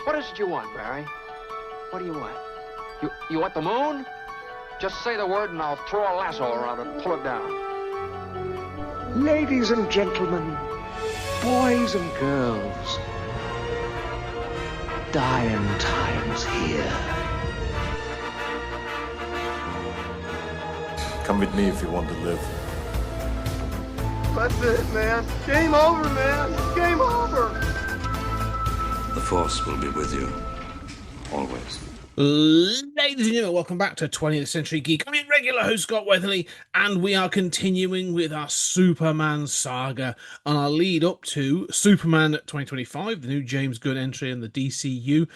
What is it you want, Barry? What do you want? You want the moon? Just say the word and I'll throw a lasso around it and pull it down. Ladies and gentlemen, boys and girls, dying times here. Come with me if you want to live. That's it, man. Game over, man. Game over. The Force will be with you, always. Ladies and gentlemen, welcome back to 20th Century Geek. I'm your regular host, Scott Weatherly, and we are continuing with our Superman saga on our lead up to Superman 2025, the new James Gunn entry in the DCU,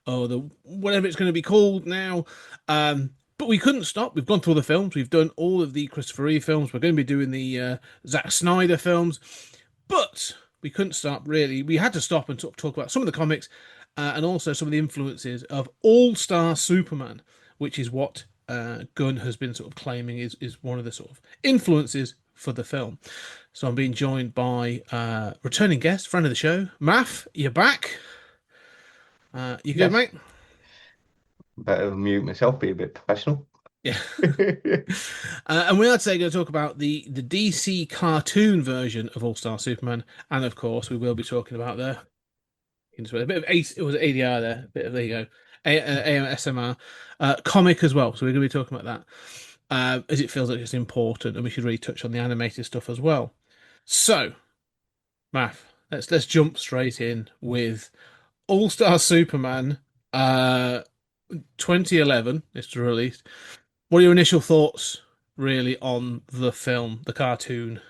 or the whatever it's going to be called now. But we couldn't stop. We've gone through all the films. We've done all of the Christopher Reeve films. We're going to be doing the Zack Snyder films. But we couldn't stop, really. We had to stop and talk about some of the comics and also some of the influences of All-Star Superman, which is what Gunn has been sort of claiming is one of the sort of influences for the film. So I'm being joined by returning guest, friend of the show, Maff. You're back. You good, mate? Better mute myself, be a bit professional. Yeah. And we are today going to talk about the DC cartoon version of All-Star Superman, and of course we will be talking about a bit of it was ADR there, a bit of, there you go, AMSMR comic as well. So we're going to be talking about that as it feels like it's important, and we should really touch on the animated stuff as well. So, Math, let's jump straight in with All-Star Superman 2011. It's released. What are your initial thoughts, really, on the film, the cartoon?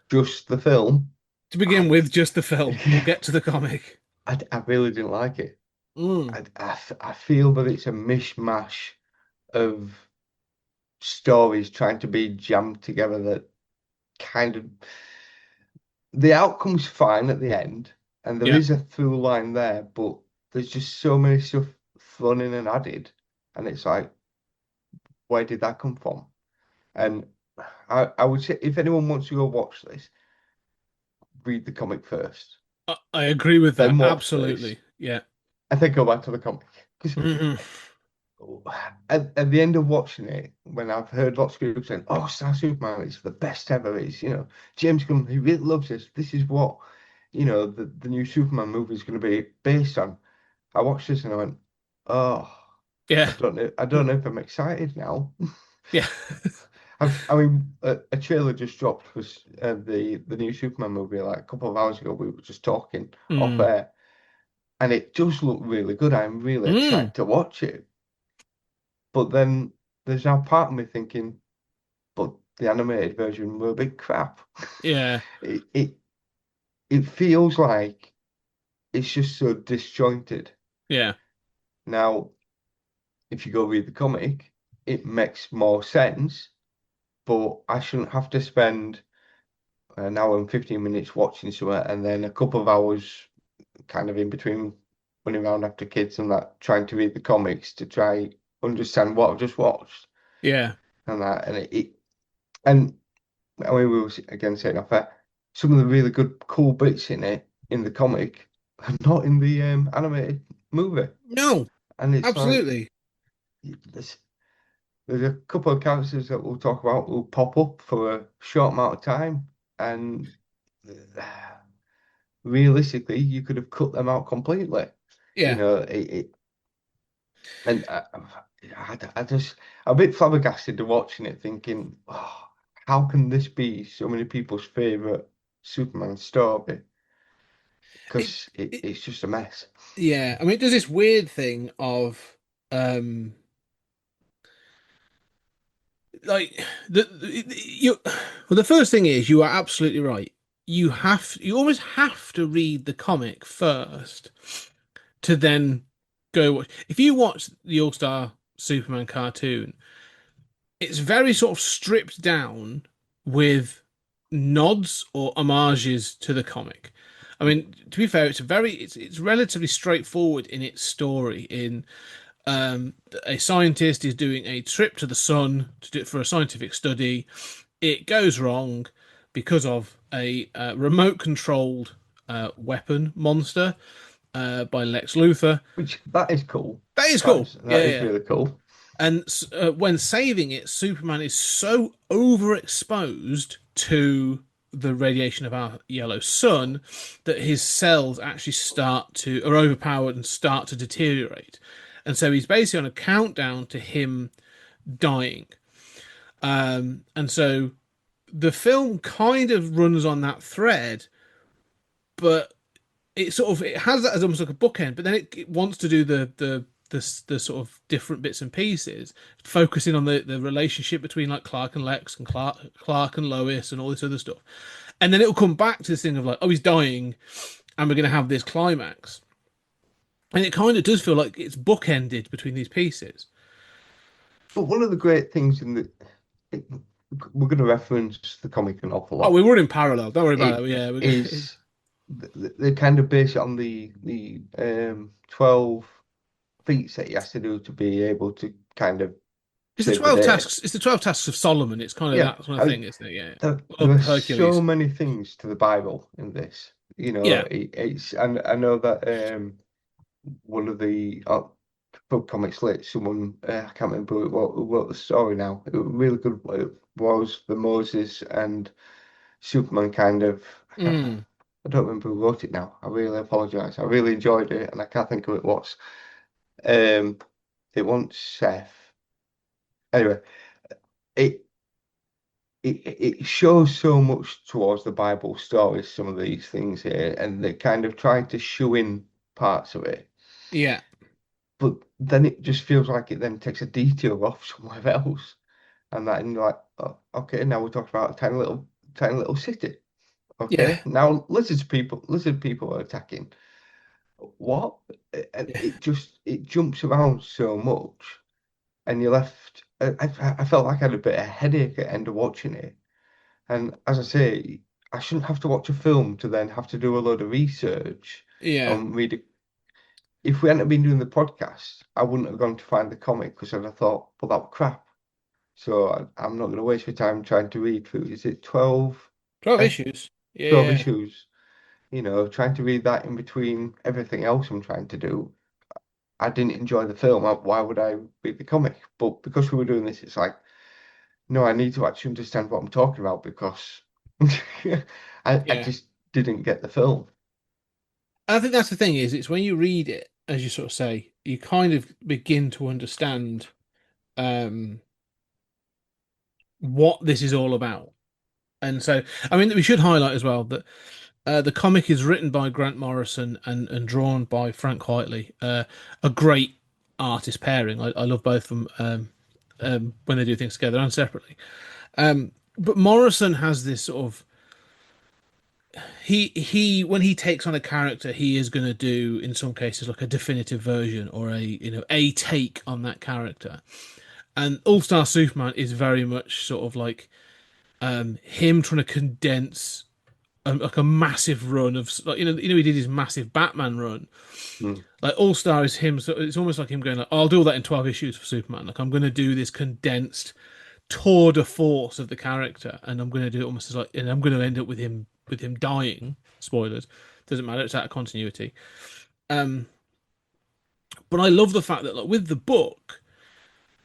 Just the film? To begin with, just the film. We'll get to the comic. I really didn't like it. I feel that it's a mishmash of stories trying to be jammed together that kind of... The outcome's fine at the end, and there is a through line there, but there's just so many stuff thrown in and added, and it's like, where did that come from? And I would say, if anyone wants to go watch this, read the comic first. I agree with that. Absolutely. This, yeah. and then go back to the comic. Because at the end of watching it, when I've heard lots of people saying, "Oh, Star Superman is the best ever," is, James Gunn, he really loves this. This is what, the new Superman movie is going to be based on. I watched this and I went, "Oh, yeah. I don't know if I'm excited now." Yeah. I mean, a trailer just dropped for the new Superman movie like a couple of hours ago. We were just talking off air, and it does look really good. I'm really excited to watch it. But then there's now part of me thinking, but the animated version were a big crap. Yeah. It feels like it's just so disjointed. Yeah. Now, if you go read the comic, it makes more sense. But I shouldn't have to spend an hour and 15 minutes watching something and then a couple of hours kind of in between running around after kids and that, trying to read the comics to try understand what I've just watched. Yeah. And that, and I mean, we were again saying off air, some of the really good, cool bits in it, in the comic, are not in the animated movie. No. And it's absolutely. There's a couple of characters that we'll talk about will pop up for a short amount of time, and realistically, you could have cut them out completely. Yeah. And I just I'm a bit flabbergasted to watching it, thinking, oh, how can this be so many people's favorite Superman story? Because it's just a mess. Yeah, I mean, it does this weird thing of like the first thing is, you are absolutely right. You almost have to read the comic first to then go watch. If you watch the All-Star Superman cartoon, it's very sort of stripped down with nods or homages to the comic. I mean, to be fair, it's relatively straightforward in its story. In a scientist is doing a trip to the sun for a scientific study. It goes wrong because of a remote-controlled weapon monster by Lex Luthor. Which that is cool. That is cool. That Yeah, is yeah. really cool. And when saving it, Superman is so overexposed to the radiation of our yellow sun that his cells actually are overpowered and start to deteriorate. And so he's basically on a countdown to him dying. And so the film kind of runs on that thread, but it has that as almost like a bookend, but then it wants to do the sort of different bits and pieces, focusing on the relationship between like Clark and Lex and Clark and Lois and all this other stuff. And then it'll come back to this thing of like, oh, he's dying, and we're going to have this climax. And it kind of does feel like it's bookended between these pieces. But one of the great things it, we're going to reference the comic an awful lot. Oh, we were in parallel. Don't worry about it. Yeah, is they kind of base it on the 12 feats that he has to do to be able to kind of it's the 12 tasks. It's the 12 tasks of Solomon. It's kind of that kind of thing, isn't it? Yeah. There are Hercules. so many things to the Bible in this. You know, yeah. It's and I know that one of the comics lit someone I can't remember who wrote the story now. It was really good. It was the Moses and Superman kind of. I don't remember who wrote it now. I really apologize. I really enjoyed it, and I can't think who it was. It wasn't Seth. Anyway, it shows so much towards the Bible stories, some of these things here, and they kind of try to shoe in parts of it. Yeah. But then it just feels like it then takes a detour off somewhere else. And that, and you're like, oh, okay, now we're talking about a tiny little city. Okay, now lizard people are attacking. What? And it jumps around so much, and you're left. I felt like I had a bit of a headache at the end of watching it. And as I say, I shouldn't have to watch a film to then have to do a load of research and read it. If we hadn't been doing the podcast, I wouldn't have gone to find the comic because I'd have thought, well, that was crap. So I'm not going to waste my time trying to read through. Is it 12 issues? 12 issues. You know, trying to read that in between everything else I'm trying to do. I didn't enjoy the film. Why would I read the comic? But because we were doing this, it's like, no, I need to actually understand what I'm talking about because I just didn't get the film. I think that's the thing it's when you read it, as you sort of say, you kind of begin to understand what this is all about. And so, I mean, we should highlight as well that the comic is written by Grant Morrison and drawn by Frank Whiteley. A great artist pairing. I love both of them when they do things together and separately. But Morrison has this sort of he when he takes on a character, he is going to do in some cases like a definitive version or a take on that character. And All Star Superman is very much sort of like him trying to condense like a massive run of like he did his massive Batman run. Like All Star is him, so it's almost like him going like, oh, I'll do all that in 12 issues for Superman. Like I'm going to do this condensed tour de force of the character, and I'm going to do it almost as like, and I'm going to end up with him dying. Spoilers, doesn't matter, it's out of continuity. But I love the fact that like with the book,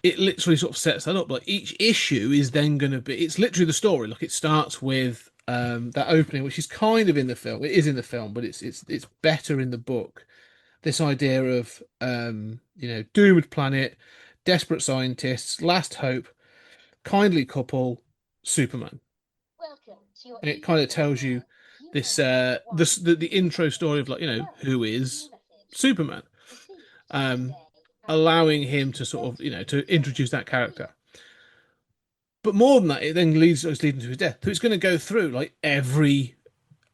it literally sort of sets that up. Like each issue is then going to be, it's literally the story. Like it starts with that opening, which is kind of in the film. It is in the film, but it's better in the book. This idea of doomed planet, desperate scientists, last hope, kindly couple, Superman. And it kind of tells you this the intro story of like who is Superman, allowing him to sort of to introduce that character. But more than that, it then it's leading to his death. So it's going to go through like every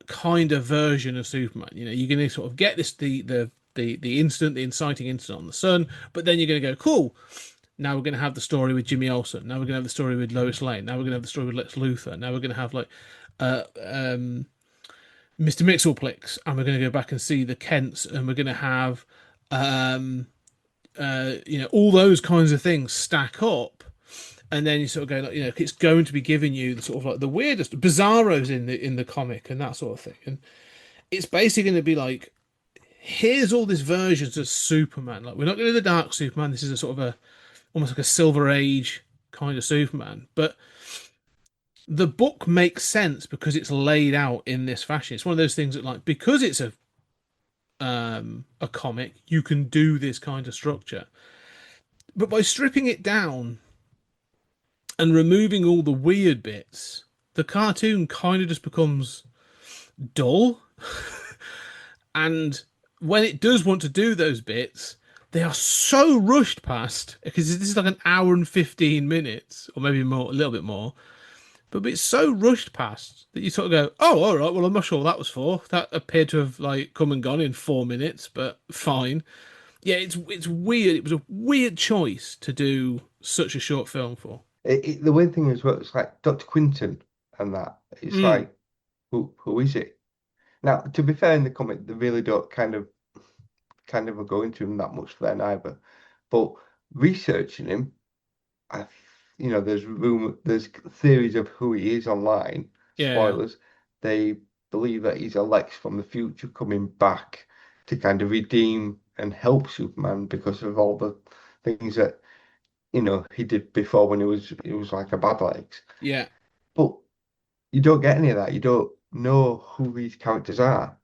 kind of version of Superman. You're going to sort of get this the inciting incident on the sun, but then you're going to go, cool. Now we're going to have the story with Jimmy Olsen. Now we're going to have the story with Lois Lane. Now we're going to have the story with Lex Luthor. Now we're going to have like Mr. Mixelplix, and we're going to go back and see the Kents, and we're going to have all those kinds of things stack up. And then you sort of go like, it's going to be giving you the sort of like the weirdest bizarros in the comic and that sort of thing. And it's basically going to be like here's all these versions of Superman. Like, we're not going to do the Dark Superman. This is a sort of a almost like a Silver Age kind of Superman. But the book makes sense because it's laid out in this fashion. It's one of those things that, like, because it's a comic, you can do this kind of structure. But by stripping it down and removing all the weird bits, the cartoon kind of just becomes dull. And when it does want to do those bits, they are so rushed past because this is like an hour and 15 minutes, or maybe more, a little bit more. But it's so rushed past that you sort of go, "Oh, all right. Well, I'm not sure what that was for. That appeared to have like come and gone in 4 minutes, but fine." Yeah, it's weird. It was a weird choice to do such a short film for. The weird thing is, well, it's like Dr. Quinton and that. It's Mm, like, who is it? Now, to be fair, in the comic, they really don't kind of go into him that much then either. But researching him, I, there's theories of who he is online. yeah, Spoilers. They believe that he's a Lex from the future coming back to kind of redeem and help Superman because of all the things that he did before when he was like a bad Lex. yeah, But you don't get any of that. You don't know who these characters are.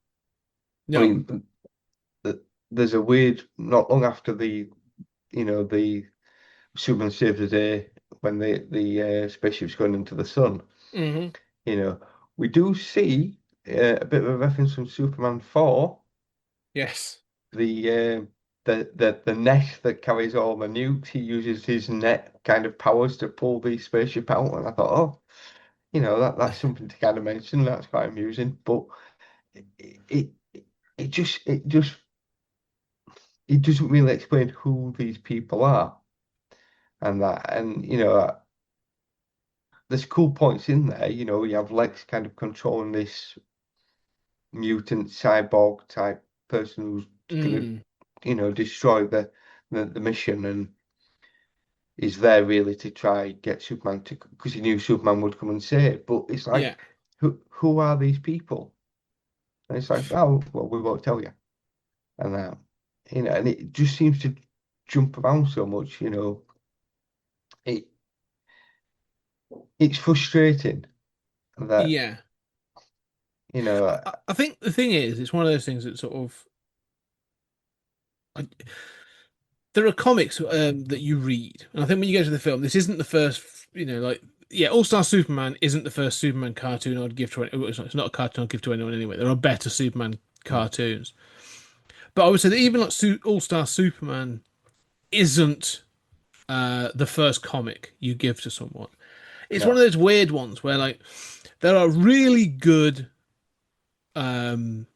I no, mean, there's a weird not long after the Superman saves the day when the spaceship's going into the sun. hmm You know, we do see a bit of a reference from Superman 4, yes, the the net that carries all the nukes. He uses his net kind of powers to pull the spaceship out, and I thought, oh, that's something to kind of mention. That's quite amusing, but it it, it just it doesn't really explain who these people are and that, and there's cool points in there. You have Lex kind of controlling this mutant cyborg type person who's gonna, mm, destroy the mission, and is there really to try get Superman to, because he knew Superman would come and save. But it's yeah, like, who are these people? And it's like, oh well, we won't tell you. And and it just seems to jump around so much. It it's frustrating that yeah. you know I think the thing is, it's one of those things that sort of I, there are comics that you read, and I think when you go to the film, this isn't the first. Like, yeah, All Star Superman isn't the first Superman cartoon I'd give to anyone. It's not a cartoon I'd give to anyone anyway. There are better Superman cartoons, but I would say that even like All Star Superman isn't the first comic you give to someone. It's one of no, those weird ones where like there are really good um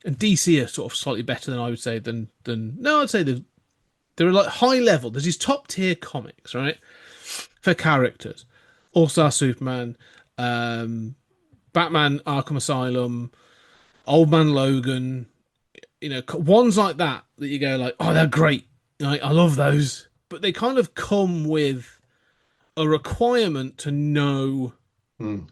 and DC are sort of slightly better than I would say than no, I'd say they're like high level. There's these top tier comics, right? For characters. All Star Superman, um, Batman Arkham Asylum, Old Man Logan, ones like that you go like, oh, they're great. I love those. But they kind of come with a requirement to know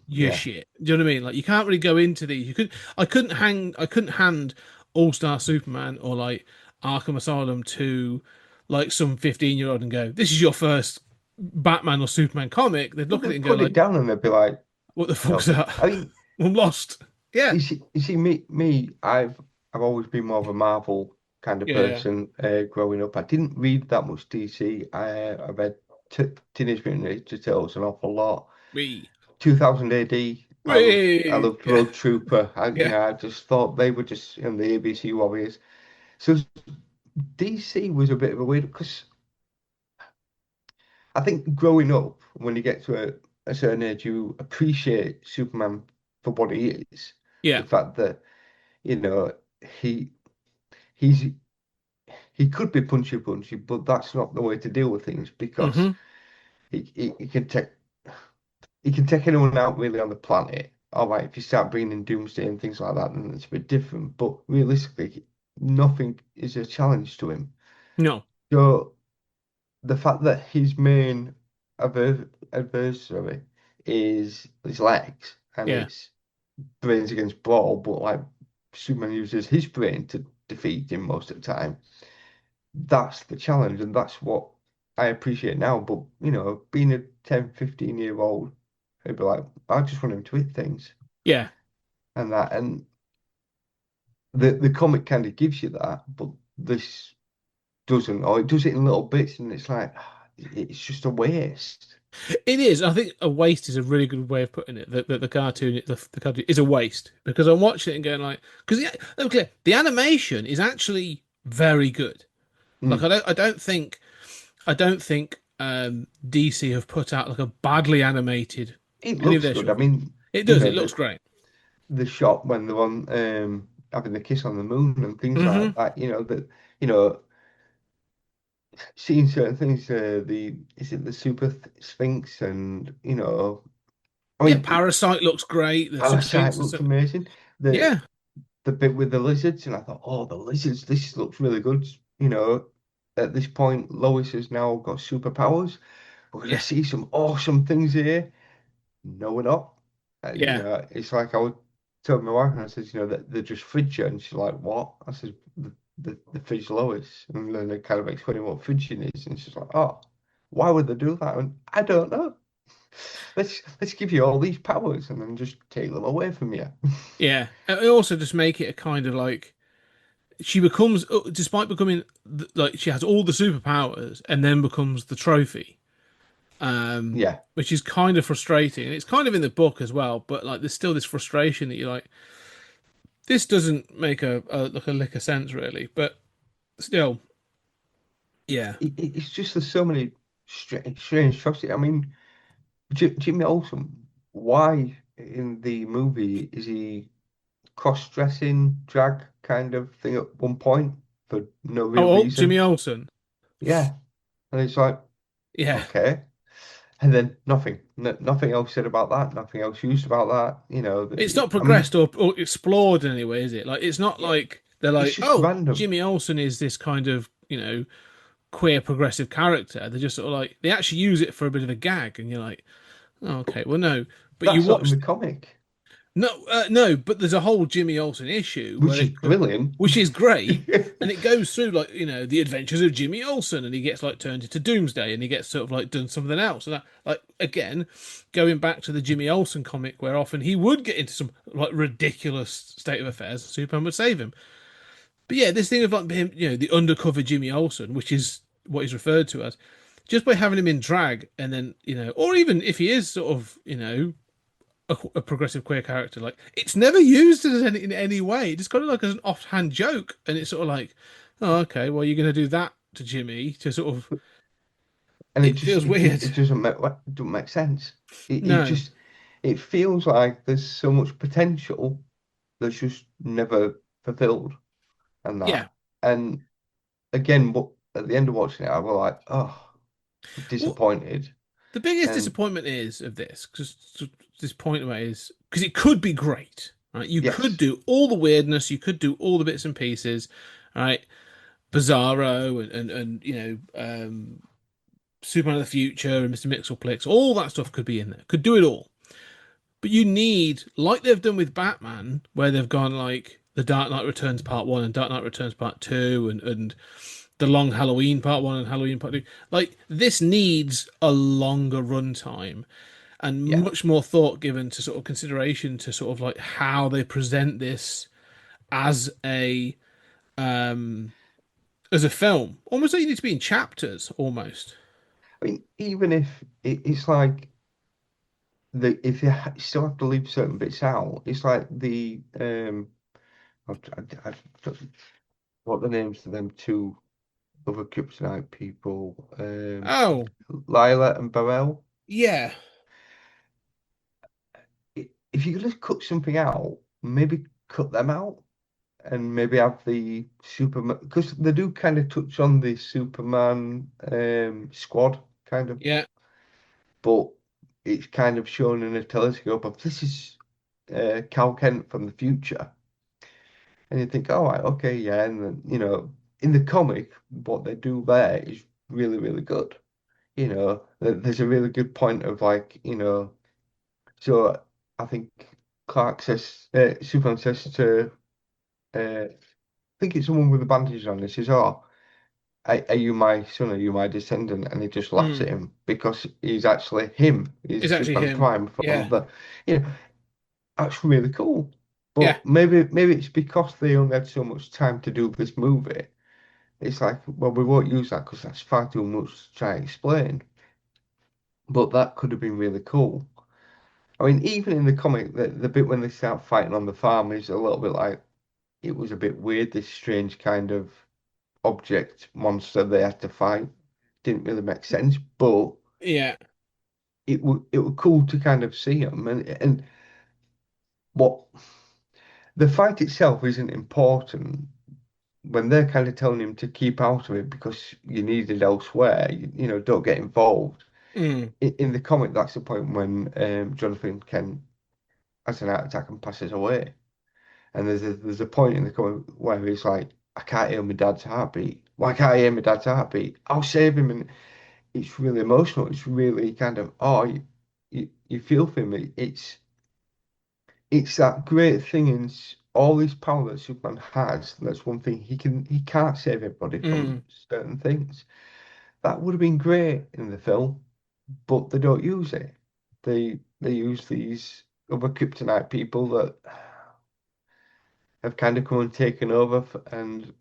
your yeah. shit. Do you know what I mean? Like, you can't really go into these. I couldn't hand All Star Superman or like Arkham Asylum to like some 15-year-old and go, "This is your first Batman or Superman comic." They'd Well, look they at it and go put it like, down and they'd be like, "What the fuck's no. that? I mean, I'm lost." Yeah, you see, me, I've always been more of a Marvel kind of yeah, person growing up. I didn't read that much DC. I read Teenage Mutant Ninja Turtles an awful lot. we, 2000 AD. I we, loved yeah, Road Trooper. yeah, I just thought they were just the ABC Warriors. So DC was a bit of a weird because I think growing up, when you get to a certain age, you appreciate Superman for what he is. The yeah. fact that you know he he's he could be punchy, but that's not the way to deal with things because hmm he can take anyone out really on the planet. All right, if you start bringing in Doomsday and things like that, then it's a bit different. But realistically, nothing is a challenge to him. No, So the fact that his main adversary is his legs and yeah, it's brains against brawl, but like Superman uses his brain to defeat him most of the time. That's the challenge, and that's what I appreciate now. But being a 10, 15-year old, I'd be like, I just want him to hit things Yeah, and that. And the comic kind of gives you that, but this doesn't, or it does it in little bits, and it's like it's just a waste. it is. I think a waste is a really good way of putting it. The cartoon, the cartoon is a waste because I'm watching it and going like, because okay, the animation is actually very good. Like Mm. I don't think DC have put out like a badly animated It any of looks their good. I short films. mean, It does. It looks the great. shot when they're on having the kiss on the moon and things Hmm. like that. That you know seeing certain things. The is it the Super Sphinx, and I Yeah, mean, Parasite looks great. The Super Parasite Sphinx and looks stuff. amazing. The Yeah, the bit with the lizards, and I thought, oh, the lizards, this looks really good. At this point, Lois has now got superpowers. We're gonna yeah, see some awesome things here. No, we're not. yeah, It's like I would tell my wife, and I said, that they're just fridge, and she's like, what? I said, the fridge Lois, and then they kind of explaining what fridging is, and she's like, oh, why would they do that? And I don't know. Let's give you all these powers and then just take them away from you. yeah. And also just make it a kind of like she becomes, despite becoming like she has all the superpowers and then becomes the trophy, Yeah, which is kind of frustrating. And it's kind of in the book as well, but like there's still this frustration that you're like, this doesn't make a lick of sense really. But still, yeah. it's just there's so many strange choices. I mean, Jimmy Olsen, why in the movie is he cross-dressing drag kind of thing at one point for no real Oh, Jimmy reason? Olsen. Yeah, and it's like, Yeah. okay, and then nothing, nothing else said about that, nothing else used about that. It's not I mean, progressed or explored in any way, is it? Like it's not yeah, like they're it's like, just oh, random. Jimmy Olsen is this kind of, queer progressive character. They're just sort of like they actually use it for a bit of a gag, and you're like, oh, But okay, well no. But you that's not in watch the comic, no, but there's a whole Jimmy Olsen issue which is brilliant. which is great, and it goes through like the adventures of Jimmy Olsen, and he gets like turned into Doomsday, and he gets sort of like done something else, and that like again, going back to the Jimmy Olsen comic, where often he would get into some like ridiculous state of affairs, Superman would save him. But yeah, this thing of like him, the undercover Jimmy Olsen, which is what he's referred to as, just by having him in drag, and then or even if he is sort of a progressive queer character. Like it's never used as in any way. It's kind of like as an offhand joke, and it's sort of like, oh, okay, well, you're going to do that to Jimmy to sort of. and It feels weird. it doesn't make sense. It No, just it feels like there's so much potential that's just never fulfilled, and yeah. that. And again, what at the end of watching it, I was like, oh, Well, disappointed. the biggest And disappointment is of this because this point away is because it could be great. Right, you could yes, do all the weirdness, you could do all the bits and pieces, right? Bizarro and Superman of the Future and Mr. Mixelplex, all that stuff could be in there. Could do it all. But you need, like they've done with Batman, where they've gone like the Dark Knight Returns Part One and Dark Knight Returns Part Two, and the Long Halloween Part One and Halloween Part Two. Like this needs a longer runtime and yeah. much more thought given to sort of consideration to sort of like how they present this as a um as a film. Almost like you need to be in chapters, almost. I mean, even if it's like if you still have to leave certain bits out, it's like I what the names of them two other kryptonite people, Oh, Lila and Burrell. yeah, If you're gonna cut something out, maybe cut them out and maybe have the Superman, because they do kind of touch on the Superman squad kind of, yeah. but it's kind of shown in a telescope of this is Cal Kent from the future, and you think, all right, okay, yeah, and then in the comic, what they do there is really really good. There's a really good point of like, so I think Clark says, Superman says to uh, think it's someone with a bandage on. He says, "Oh, are you my son? Are you my descendant?" And he just laughs at Mm. him because he's actually him. It's He's actually Superman him. Prime from Yeah. the, you know, that's really cool. Yeah. But maybe it's because they only had so much time to do this movie. It's like, well, we won't use that because that's far too much to try and explain. But that could have been really cool. I mean, even in the comic, the bit when they start fighting on the farm is a little bit like it was a bit weird. This strange kind of object monster they had to fight didn't really make sense, but Yeah. it was cool to kind of see them and what the fight itself isn't important when they're kind of telling him to keep out of it because you need it elsewhere. Don't get involved. Mm. In the comic, that's the point when Jonathan Kent has an heart attack and passes away. And there's a point in the comic where he's like, I can't hear my dad's heartbeat. Why can't I hear my dad's heartbeat? I'll save him. And it's really emotional. It's really kind of, oh, you feel for him. It's that great thing in all this power that Superman has. That's one thing he can't save everybody from Mm. certain things. That would have been great in the film, but they don't use it. They use these other kryptonite people that have kind of come and taken over, and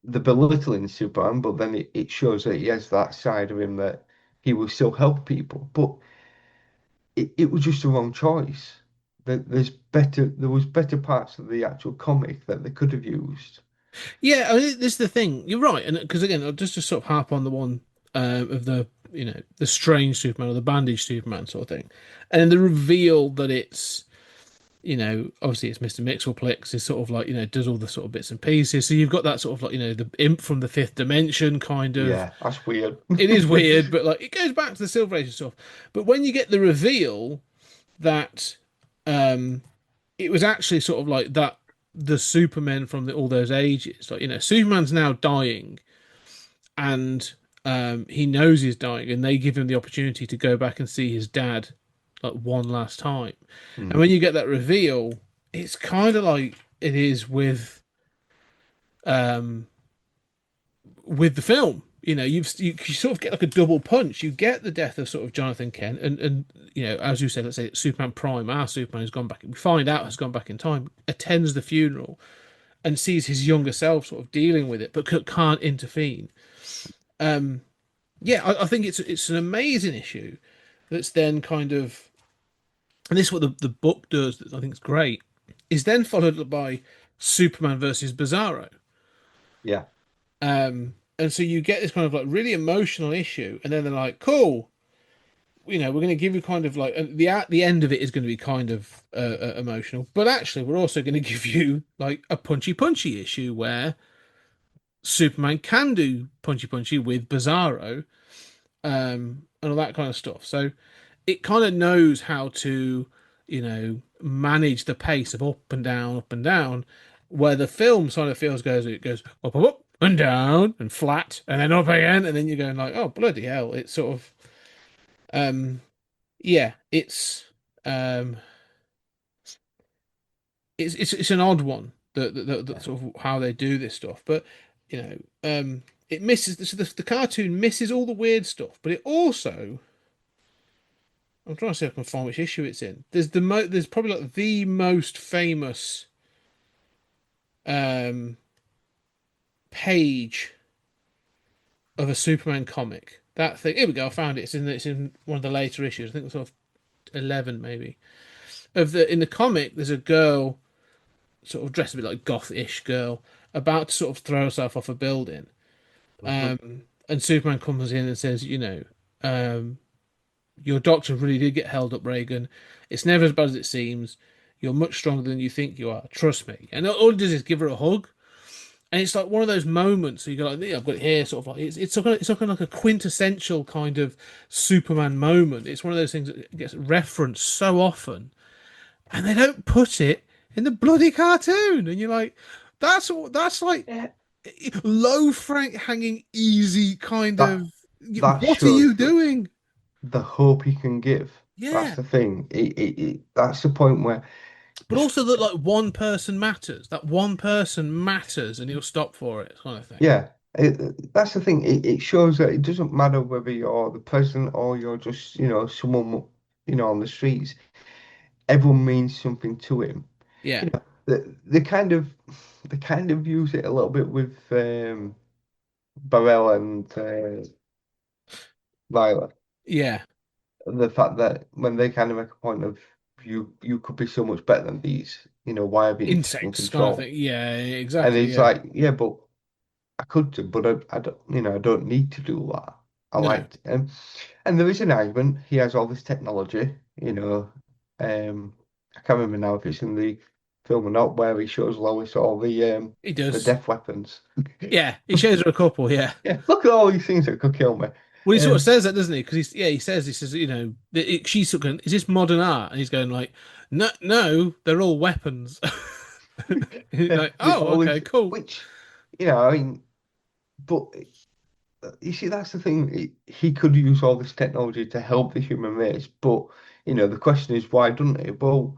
the belittling Superman, but then it shows that he has that side of him that he will still help people. But it was just the wrong choice. There was better parts of the actual comic that they could have used. Yeah, I mean, this is the thing. You're right, and because again, I'll just to sort of harp on the one of the the strange Superman or the bandaged Superman sort of thing, and then the reveal that it's obviously it's Mr. Mixelplex is sort of like does all the sort of bits and pieces. So you've got that sort of like the imp from the fifth dimension kind of. Yeah, that's weird. It is weird, but like it goes back to the Silver Age and stuff. But when you get the reveal that um it was actually sort of like that the Superman from all those ages. Like, Superman's now dying and he knows he's dying, and they give him the opportunity to go back and see his dad like one last time. And Mm. when you get that reveal, it's kind of like it is um with the film. You sort of get like a double punch. You get the death of sort of Jonathan Kent, and as you said, let's say Superman Prime, our Superman has gone back. We find out has gone back in time, attends the funeral, and sees his younger self sort of dealing with it, but can't intervene. Um, yeah, I think it's an amazing issue. That's then kind of, and this is what the book does. That I think is great. Is then followed by Superman versus Bizarro. Yeah, And so you get this kind of like really emotional issue, and then they're like, "Cool, we're going to give you kind of like and the end of it is going to be kind of emotional, but actually, we're also going to give you like a punchy issue where Superman can do punchy with Bizarro, and all that kind of stuff. So it kind of knows how to, manage the pace of up and down, where the film sort of feels it goes up and down and flat and then up again, and then you're going like, oh bloody hell! It's sort of, yeah, um, it's an odd one that yeah, sort of how they do this stuff, but it misses the cartoon misses all the weird stuff, but it also I'm trying to see if I can find which issue it's in. There's probably like the most famous um page of a Superman comic. That thing. Here we go. I found it. It's in one of the later issues. I think it's sort of 11 maybe. In the comic, there's a girl sort of dressed a bit like goth-ish girl about to sort of throw herself off a building. mhm, And Superman comes in and says, your doctor really did get held up, Reagan. It's never as bad as it seems. You're much stronger than you think you are. Trust me. And all it does is give her a hug. And it's like one of those moments. So you go like, yeah, I've got it here, sort of like it's like a quintessential kind of Superman moment. It's one of those things that gets referenced so often, and they don't put it in the bloody cartoon. And you're like, that's like yeah. low Frank hanging easy kind That of. that What are you shows that doing? the hope he can give. That's Yeah. the thing. That's the point where but also that like one person matters. That one person matters, and he'll stop for it, kind of thing. Yeah, that's the thing. It shows that it doesn't matter whether you're the president or you're just, someone, on the streets. Everyone means something to him. Yeah, They kind of use it a little bit with Burrell and Viola. yeah. The fact that when they kind of make a point of you could be so much better than these, why have you in Insects, kind of control? thing. Yeah, And exactly. he's Yeah. like, yeah, but I could do, but I don't, I don't need to do that. I No. liked and there is an argument. He has all this technology, I can't remember now if it's in the film or not, where he shows Lois all He the does. death weapons. Yeah, he shows her a couple. Yeah. Yeah, look at all these things that could kill me. Well, he sort of Um, says that, doesn't he? Because he says, she's sort of going, is this modern art? And he's going like, no, no, they're all weapons. He's like, oh, all okay, these, cool. which, I mean, but you see, that's the thing. He could use all this technology to help the human race, but the question is, why doesn't he? Well,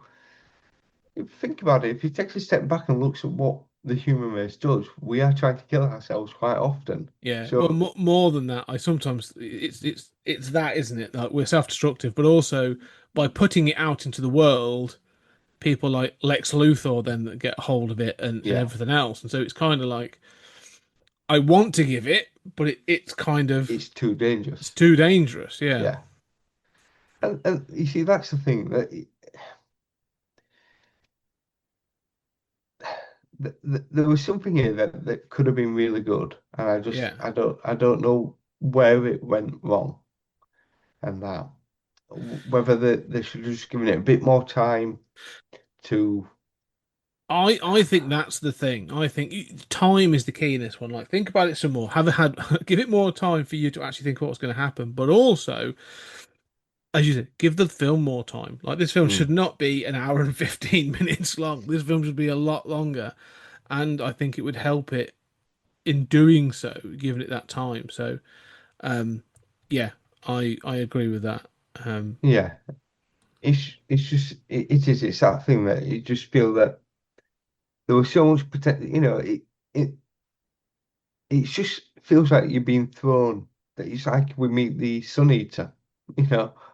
think about it. If he takes a step back and looks at what the human race does, we are trying to kill ourselves quite often. Yeah. Well, So, more than that, I sometimes it's that, isn't it? Like we're self-destructive, but also by putting it out into the world, people like Lex Luthor then that get hold of it and yeah, everything else. And so it's kind of like I want to give it, but it's kind of it's too it's dangerous. too dangerous. Yeah. Yeah, and you see, that's the thing that there was something here that could have been really good, and Yeah. I don't know where it went wrong, and that whether they should have just given it a bit more time to. I think that's the thing. I think time is the key in this one. Like, think about it some more. Have it had give it more time for you to actually think of what's going to happen, but also, as you said, give the film more time. Like, this film Hmm. should not be an hour and 15 minutes long. This film should be a lot longer, and I think it would help it in doing so, giving it that time. So, um, yeah, I agree with that. Yeah, it's just it's that thing that you just feel that there was so much potential. It it just feels like you're being thrown. That it's like we meet the Sun Eater.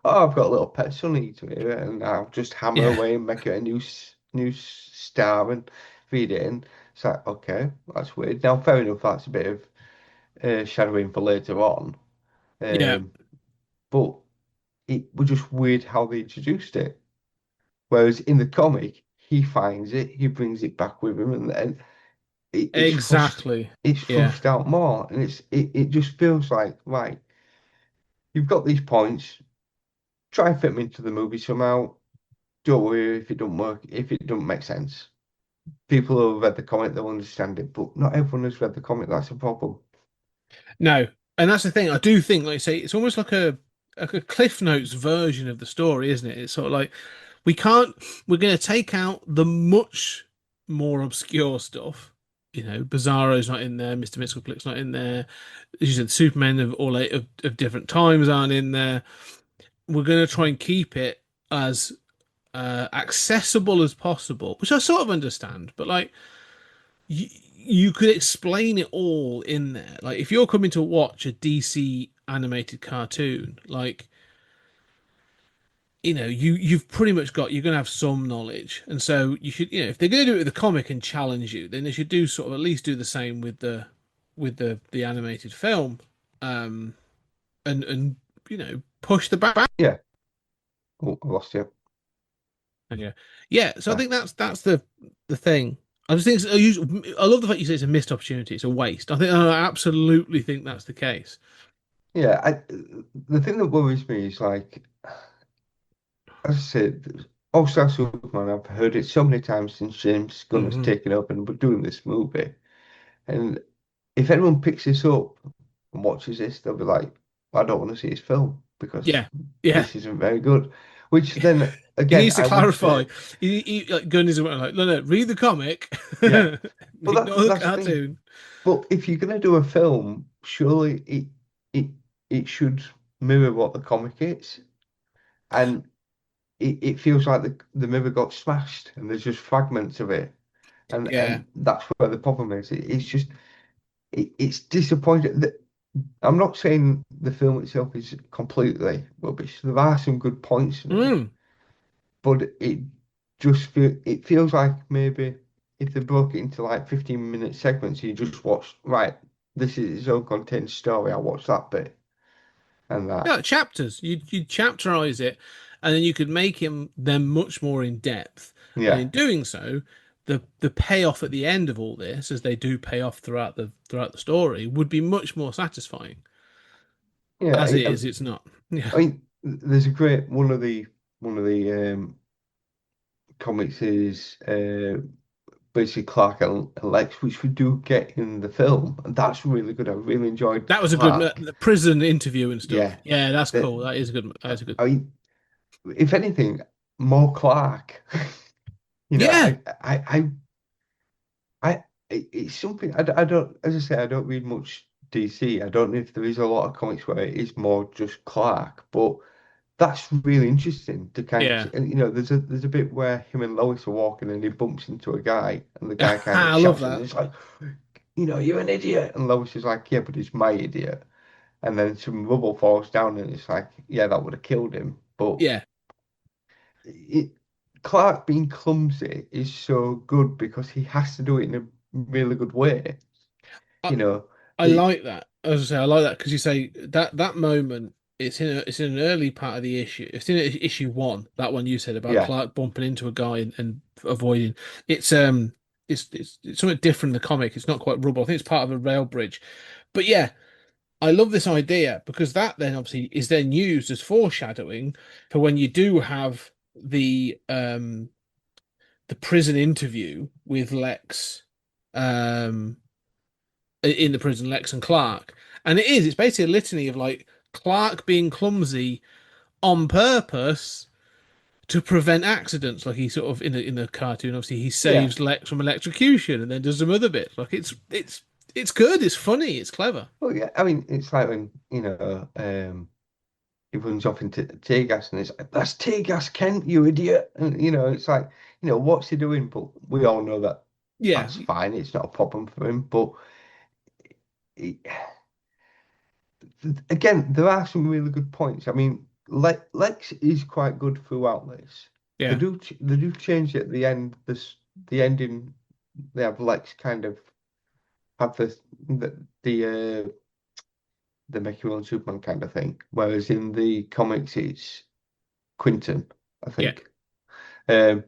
Oh, I've got a little pet Sun Eater here, and I'll just hammer Yeah, away and make it a new star and feed it in. It's like, okay, that's weird. Now, fair enough, that's a bit of shadowing for later on. yeah, Um, but it was just weird how they introduced it. Whereas in the comic, he finds it, he brings it back with him, and then exactly. it's Yeah, flushed out more, and it just feels like, right, you've got these points, try and fit them into the movie somehow. Don't worry if it don't work, if it don't make sense. People who have read the comic, they'll understand it, but not everyone has read the comic. That's a problem. no, and that's the thing. I do think, like you say, it's almost like a Cliff Notes version of the story, isn't it? It's sort of like we can't. We're going to take out the much more obscure stuff. Bizarro's not in there. Mr. Mxyzptlk's not in there. As you said, Supermen of all of different times aren't in there. We're going to try and keep it as accessible as possible, which I sort of understand. But like, you could explain it all in there. Like if you're coming to watch a DC animated cartoon, like you've pretty much got you're gonna have some knowledge, and so you should if they're gonna do it with the comic and challenge you, then they should do sort of at least do the same with the animated film, um, and push the back. Yeah. Oh, I lost you. Yeah, yeah. So I Ah, think that's the thing. I just think I love the fact you say it's a missed opportunity. It's a waste. I absolutely think that's the case. yeah, the thing that worries me is like, as I said, All Star Superman. I've heard it so many times since James Gunn has Hmm. taken up and we're doing this movie. And if anyone picks this up and watches this, they'll be like, I don't want to see his film because Yeah, yeah. this isn't very good. Which then He again, needs to I wish clarify. that, He like Gunn is like, no, no, read the comic, yeah. But ignore the that's the thing. cartoon. But if you're gonna do a film, surely it it should mirror what the comic is. And it feels like the mirror got smashed and there's just fragments of it, Yeah. and that's where the problem is. It's just it's disappointing. I'm not saying the film itself is completely rubbish. There are some good points in it, Mm. but it feels like maybe if they broke it into like 15-minute segments, you just watch, right, this is its own contained story. I'll watch that bit and that. Yeah, chapters. You chapterize it, and then you could make him them much more in depth. And Yeah, in doing so, the payoff at the end of all this, as they do pay off throughout the story, would be much more satisfying. yeah. As it is, it's not. Yeah. I mean, there's a great one of the comics is basically Clark and Lex, which we do get in the film, and that's really good. I really enjoyed That was a good Clark. the prison interview and stuff. Yeah, Yeah, that's that cool. That is a good. That is a good. I mean, if anything, more Clark. You know, Yeah. it's something I don't, as I say, I don't read much DC. I don't know if there is a lot of comics where it is more just Clark, but that's really interesting to kind Yeah. of, and, there's a bit where him and Lois are walking and he bumps into a guy and the guy kind of I love shouts and that. it's like, you're an idiot. And Lois is like, yeah, but it's my idiot. And then some rubble falls down and it's like, yeah, that would have killed him. But Yeah. it, Clark being clumsy is so good because he has to do it in a really good way. I, You know, I it, like that. As I say, I like that because you say that moment. It's in an early part of the issue. It's in issue one. That one you said about yeah, Clark bumping into a guy and avoiding. It's it's something different in the comic. It's not quite rubble. I think it's part of a rail bridge. But yeah, I love this idea because that then obviously is then used as foreshadowing for when you do have the prison interview with Lex, um in the prison, Lex and Clark. And it's basically a litany of like Clark being clumsy on purpose to prevent accidents. Like he sort of in the cartoon, obviously he yeah. saves Lex from electrocution and then does some other bits. Like it's good, it's funny, it's clever. Well, yeah. I mean, it's like when he runs off into tear gas and it's like, that's tear gas, Kent, you idiot. And it's like, what's he doing? But we all know that Yeah, that's fine. It's not a problem for him. But it, again, there are some really good points. I mean, Lex is quite good throughout this. yeah, They do change it at the end. The ending. They have Lex kind of have the make your own Superman kind of thing. Whereas in the comics, it's Quinton, I yeah, think. Um,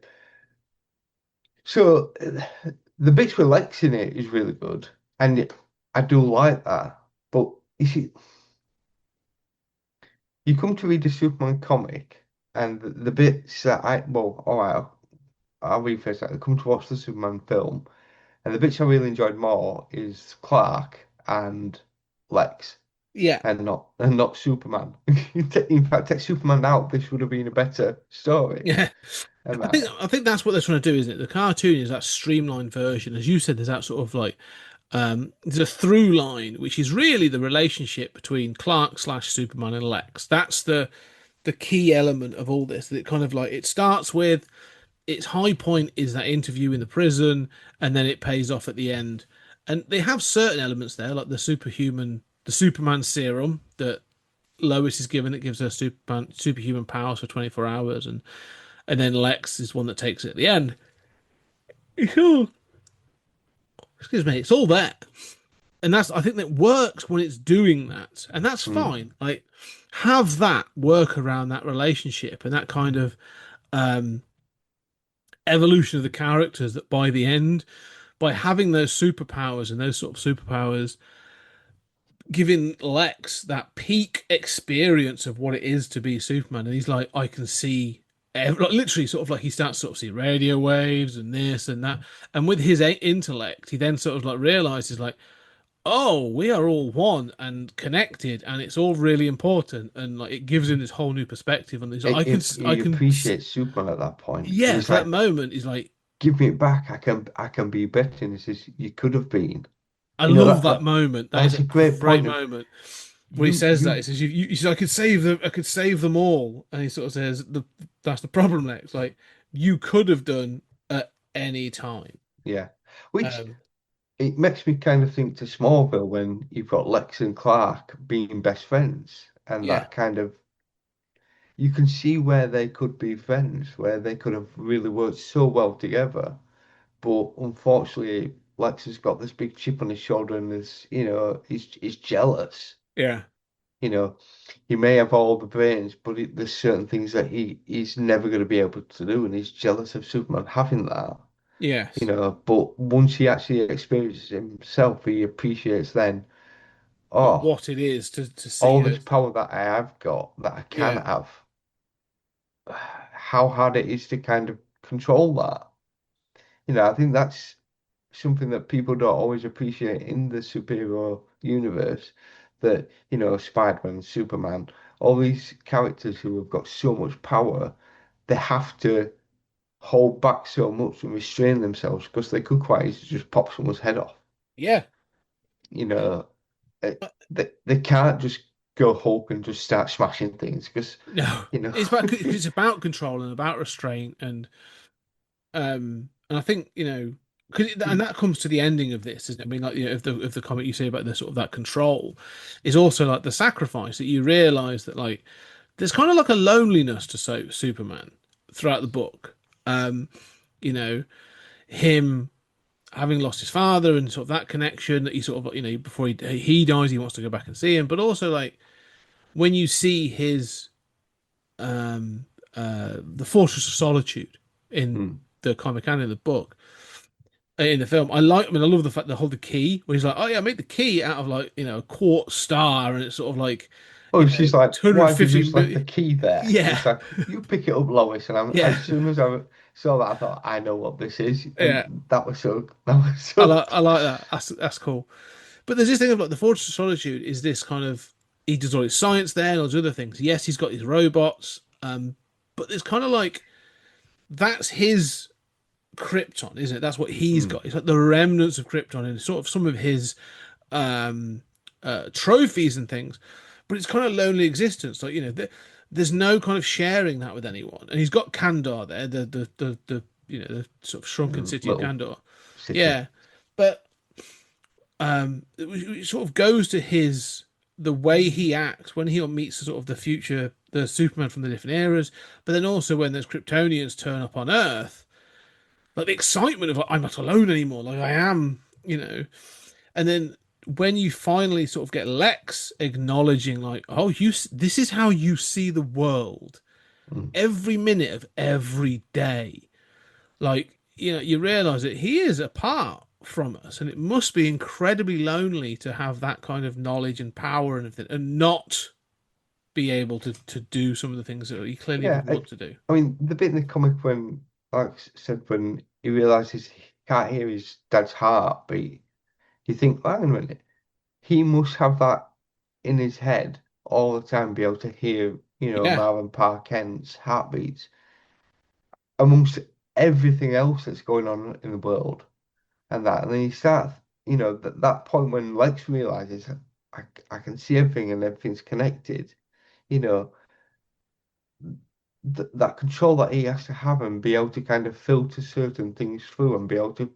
so the bits with Lex in it is really good, and I do like that. But you see, you come to read the Superman comic, and the bits that all right, I'll rephrase that. I come to watch the Superman film, and the bits I really enjoyed more is Clark and Lex, yeah. and not Superman. In fact, take Superman out, this would have been a better story. Yeah, And I think that's what they're trying to do, isn't it? The cartoon is that streamlined version, as you said. There's that sort of like there's a through line, which is really the relationship between Clark slash Superman and Lex. That's the key element of all this. That it kind of like it starts with its high point is that interview in the prison, and then it pays off at the end. And they have certain elements there, like the Superman serum that Lois is given that gives her superhuman powers for 24 hours, and then Lex is one that takes it at the end. It's all, excuse me, it's all there, and that's I think that works when it's doing that, and that's mm, fine. Like have that work around that relationship and that kind of um evolution of the characters that by the end, by having those superpowers and those sort of superpowers, giving Lex that peak experience of what it is to be Superman, and he's like, I can see. Like, literally, sort of like he starts to sort of see radio waves and this and that, and with his intellect, he then sort of like realizes like, oh, we are all one and connected, and it's all really important, and like it gives him this whole new perspective, and he's like, I he can, appreciates Superman at that point, and yeah, he's for that like, moment, he's like, give me it back. I can be better. And he says, you could have been. I You know love that that that moment. That is that's a a great great point of moment. When he says that, he you says, he says, I could save them all," and he sort of says, "That's the problem, Lex. Like you could have done at any time." yeah. Which Um, it makes me kind of think to Smallville when you've got Lex and Clark being best friends, and yeah, that kind of you can see where they could be friends, where they could have really worked so well together. But unfortunately, Lex has got this big chip on his shoulder, and is he's jealous. yeah, You know, he may have all the brains, but there's certain things that he's never going to be able to do, and he's jealous of Superman having that. yes. But once he actually experiences it himself, he appreciates then, Like oh, what it is to see all this that. power that I have got, that I can Yeah, have, how hard it is to kind of control that. I think that's something that people don't always appreciate in the superhero universe. That, Spider-Man, Superman, all these characters who have got so much power, they have to hold back so much and restrain themselves because they could quite easily just pop someone's head off. yeah. You And know, they can't just go Hulk and just start smashing things because, no, you know, it's about control and about restraint and I think and that comes to the ending of this, isn't it? I mean, like if the comment you say about the sort of that control is also like the sacrifice that you realize that like there's kind of like a loneliness to Superman throughout the book. Um, you know, him having lost his father and sort of that connection that he sort of before he dies he wants to go back and see him, but also like when you see his um the Fortress of Solitude in mm. the comic and in the book in the film. I love the fact they hold the key where he's like, oh yeah, I made the key out of like a quartz star, and it's sort of like Oh, she's like, why have you 250 just left the million. key there? Yeah, It's like, you pick it up, Lois. And yeah, as soon as I saw that, I thought, I know what this is. yeah. And that was so I like that. That's cool. But there's this thing of like the Fortress of Solitude is this kind of he does all his science there and all those other things. Yes, he's got his robots, but it's kind of like that's his Krypton, isn't it? That's what he's Mm, got. It's like the remnants of Krypton and sort of some of his um, trophies and things. But it's kind of lonely existence. Like there's no kind of sharing that with anyone. And he's got Kandor there, the the sort of shrunken city of little Kandor. city. Yeah, but it sort of goes to his the way he acts when he meets the sort of the future, the Superman from the different eras, but then also when those Kryptonians turn up on Earth, like the excitement of like I'm not alone anymore, like I am, and then when you finally sort of get Lex acknowledging like, oh, this is how you see the world Mm. every minute of every day, like you realize that he is apart from us, and it must be incredibly lonely to have that kind of knowledge and power and everything, and not be able to do some of the things that he clearly Yeah, would want to do. I mean, the bit in the comic when Alex said when he realizes he can't hear his dad's heartbeat, you think, hang on a minute, he must have that in his head all the time, be able to hear, Yeah, Marvin Parr Kent's heartbeats amongst everything else that's going on in the world. And then you start, that point when Lex realizes I can see everything and everything's connected, you know, that control that he has to have and be able to kind of filter certain things through and be able to,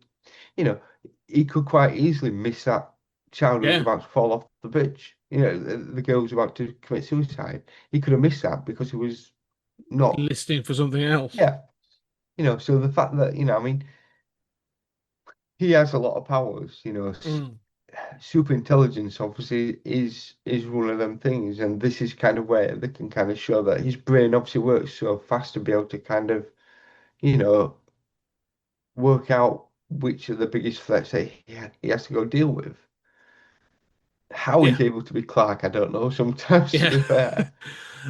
you know, he could quite easily miss that child who was yeah, about to fall off the bridge. The girl who's about to commit suicide. He could have missed that because he was not, listening for something else. yeah, so the fact that, I mean, he has a lot of powers, Mm. super intelligence obviously is one of them things, and this is kind of where they can kind of show that his brain obviously works so fast to be able to kind of you know work out which are the biggest threats that he has to go deal with. How Yeah, he's able to be Clark, I don't know sometimes, to yeah. be fair.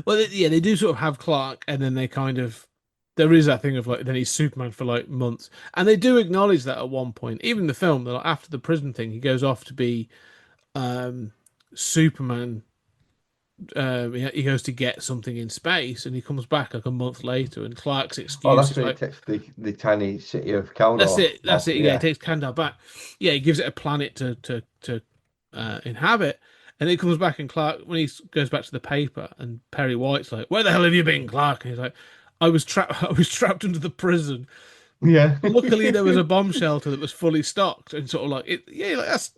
Well, yeah, they do sort of have Clark, and then they kind of there is that thing of like then he's Superman for like months, and they do acknowledge that at one point, even in the film, that like, after the prison thing, he goes off to be um, Superman. He goes to get something in space, and he comes back like a month later, and Clark's Oh, excuse that's is where he like, takes the tiny city of "That's Kaldor it, that's off. it." Yeah, he Yeah. takes Kandar back. Yeah, he gives it a planet to inhabit, And he comes back, and Clark, when he goes back to the paper, and Perry White's like, "Where the hell have you been, Clark?" And he's like, "I was trapped. I was trapped under the prison. Yeah. Luckily, there was a bomb shelter that was fully stocked." And sort of like it, yeah, like that's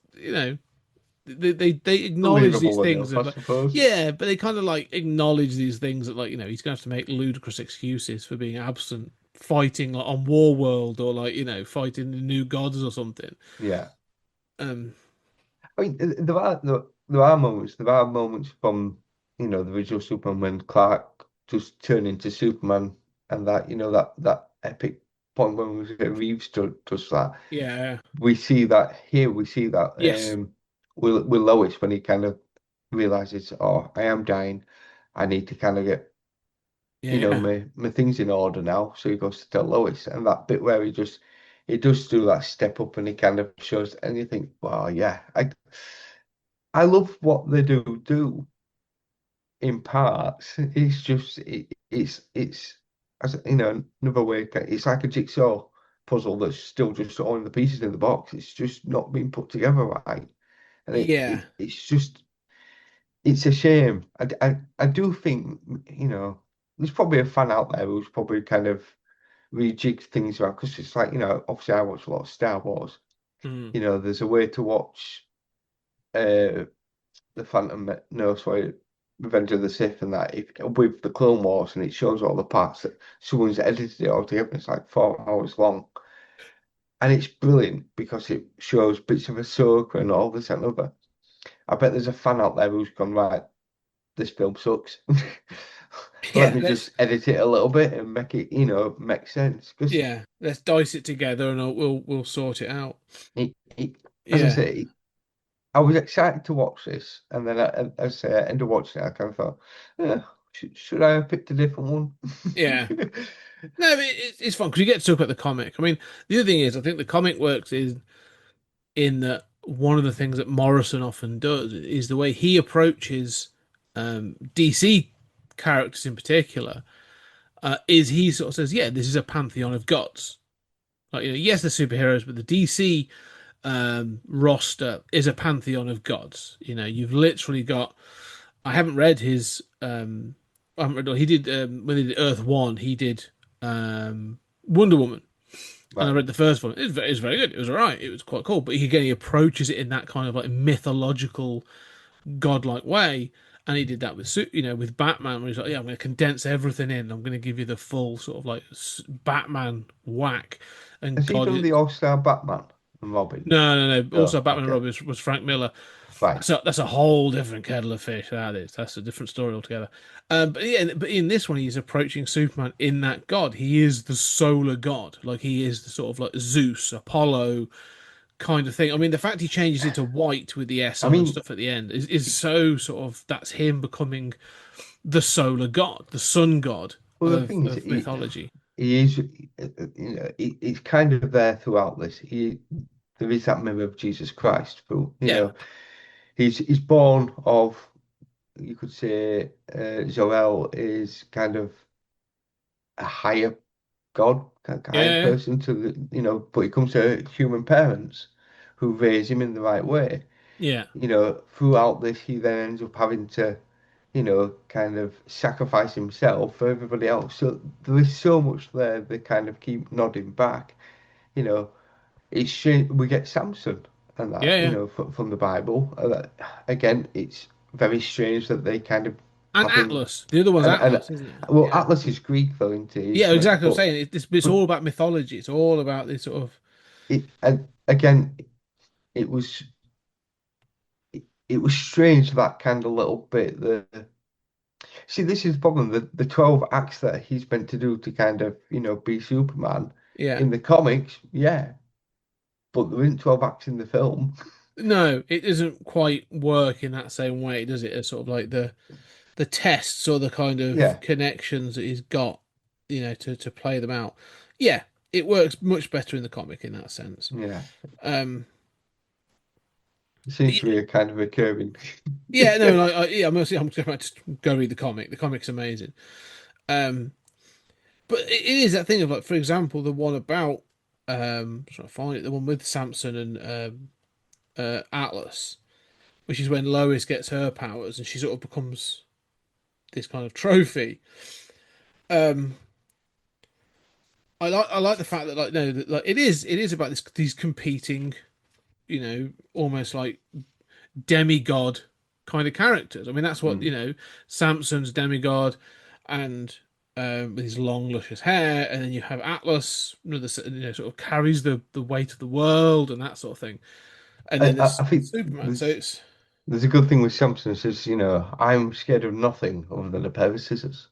they acknowledge these Believable things enough, I of like, suppose. yeah, but they kind of like acknowledge these things that like he's gonna have to make ludicrous excuses for being absent, fighting like on War World or like fighting the new gods or something. Yeah. Um, I mean, there are moments from the original Superman when Clark just turned into Superman, and that epic point when Reeves does that. yeah, We see that here. We see that yes, with Lois when he kind of realizes, oh, I am dying. I need to kind of get yeah, my things in order now. So he goes to tell Lois, and that bit where he does do that step up, and he kind of shows, and you think, well, yeah, I love what they do in parts. It's just it's as another way. It's like a jigsaw puzzle that's still just all in the pieces in the box. It's just not being put together right, and yeah, it's a shame. I do think there's probably a fan out there who's probably kind of rejigged things around because it's like obviously I watch a lot of Star Wars. mm, There's a way to watch. The Phantom no, sorry, Revenge of the Sith and that with the Clone Wars, and it shows all the parts that someone's edited it all together. It's like 4 hours long, and it's brilliant because it shows bits of Ahsoka and all this and other. I bet there's a fan out there who's gone, right, this film sucks. Let yeah. me just edit it a little bit and make it make sense because Let's dice it together and we'll sort it out. as I Yeah, say, I was excited to watch this, and then as I say, I ended up watching it. I kind of thought, should I have picked a different one? yeah. No, but it's fun because you get to talk about the comic. I mean, the other thing is, I think the comic works is in that one of the things that Morrison often does is the way he approaches DC characters in particular. Is he sort of says, yeah, this is a pantheon of gods. Like, yes, they're superheroes, but the DC roster is a pantheon of gods. You've literally got. I haven't read his. I haven't read. He did when he did Earth One. He did Wonder Woman, and I Right. read the first one. It was very good. It was all right. It was quite cool. But he approaches it in that kind of like mythological, godlike way. And he did that with with Batman, where he's like, yeah, I'm going to condense everything in. I'm going to give you the full sort of like Batman whack. And Has he God, done the All-Star Batman and Robin? no. Also, No. Batman and Okay. Robin was Frank Miller. Right. So that's a whole different kettle of fish. That is. That's a different story altogether. But yeah, but in this one, he's approaching Superman in that god. He is the solar god. Like he is the sort of like Zeus, Apollo kind of thing. I mean, the fact he changes into white with the S I on and mean, stuff at the end is so sort of that's him becoming the solar god, the sun god well, the thing is, of mythology. he is, it's kind of there throughout this. There is that mirror of Jesus Christ, who, Yeah, he's born of, you could say, Zor-El is kind of a higher God, higher yeah, person to but he comes to human parents who raise him in the right way. yeah, Throughout this, he then ends up having to, kind of sacrifice himself for everybody else. So there is so much there. They kind of keep nodding back. You know, it's strange. We get Samson and that, yeah. from the Bible. Again, it's very strange that they kind of And have him. Atlas. The other one's And Atlas, isn't it? well, Yeah. Atlas is Greek though, isn't he? Yeah, He's not, exactly what I'm saying. It's but all about mythology. It's all about this sort of and again, it was it was strange that kind of little bit. See, this is the problem. The 12 acts that he's meant to do to kind of be Superman yeah. in the comics, yeah, but there isn't 12 acts in the film. No, it doesn't quite work in that same way, does it? As sort of like the tests or the kind of Yeah, connections that he's got, to play them out. Yeah, it works much better in the comic in that sense. yeah. Um, It but seems to be a kind of recurring. yeah, no, like, yeah, I'm going to go read the comic. The comic's amazing. Um, but it is that thing of like, for example, the one about trying to find it, the one with Samson and Atlas. which is when Lois gets her powers and she sort of becomes this kind of trophy. Um, I like the fact that like no, that, like it is about these competing, almost like demigod kind of characters. I mean, that's what Samson's demigod, and with his long luscious hair, and then you have Atlas, sort of carries the weight of the world and that sort of thing. And then I there's think Superman. So it's there's a good thing with Samson. It says, I'm scared of nothing other than a pair of scissors.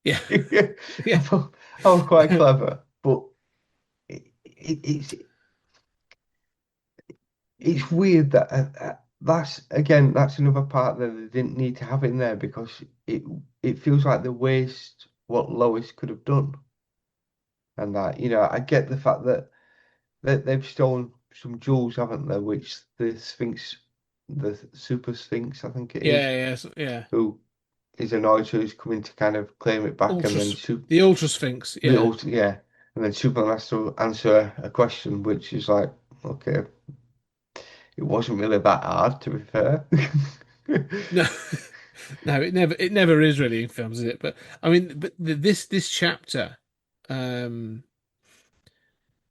yeah, I yeah, thought I was quite clever, but it's weird that that's another part that they didn't need to have in there because it feels like they waste what Lois could have done, and that I get the fact that they've stolen some jewels, haven't they? Which the Sphinx, the Super Sphinx, I think it is, yeah. who is annoyed, so he's coming to kind of claim it back, and Ultra, then the Ultra Sphinx. Yeah, yeah, and then Superman has to answer a question, which is like, okay, it wasn't really that hard, to be fair. no, no, it never is really in films, is it? But I mean, but this chapter, um,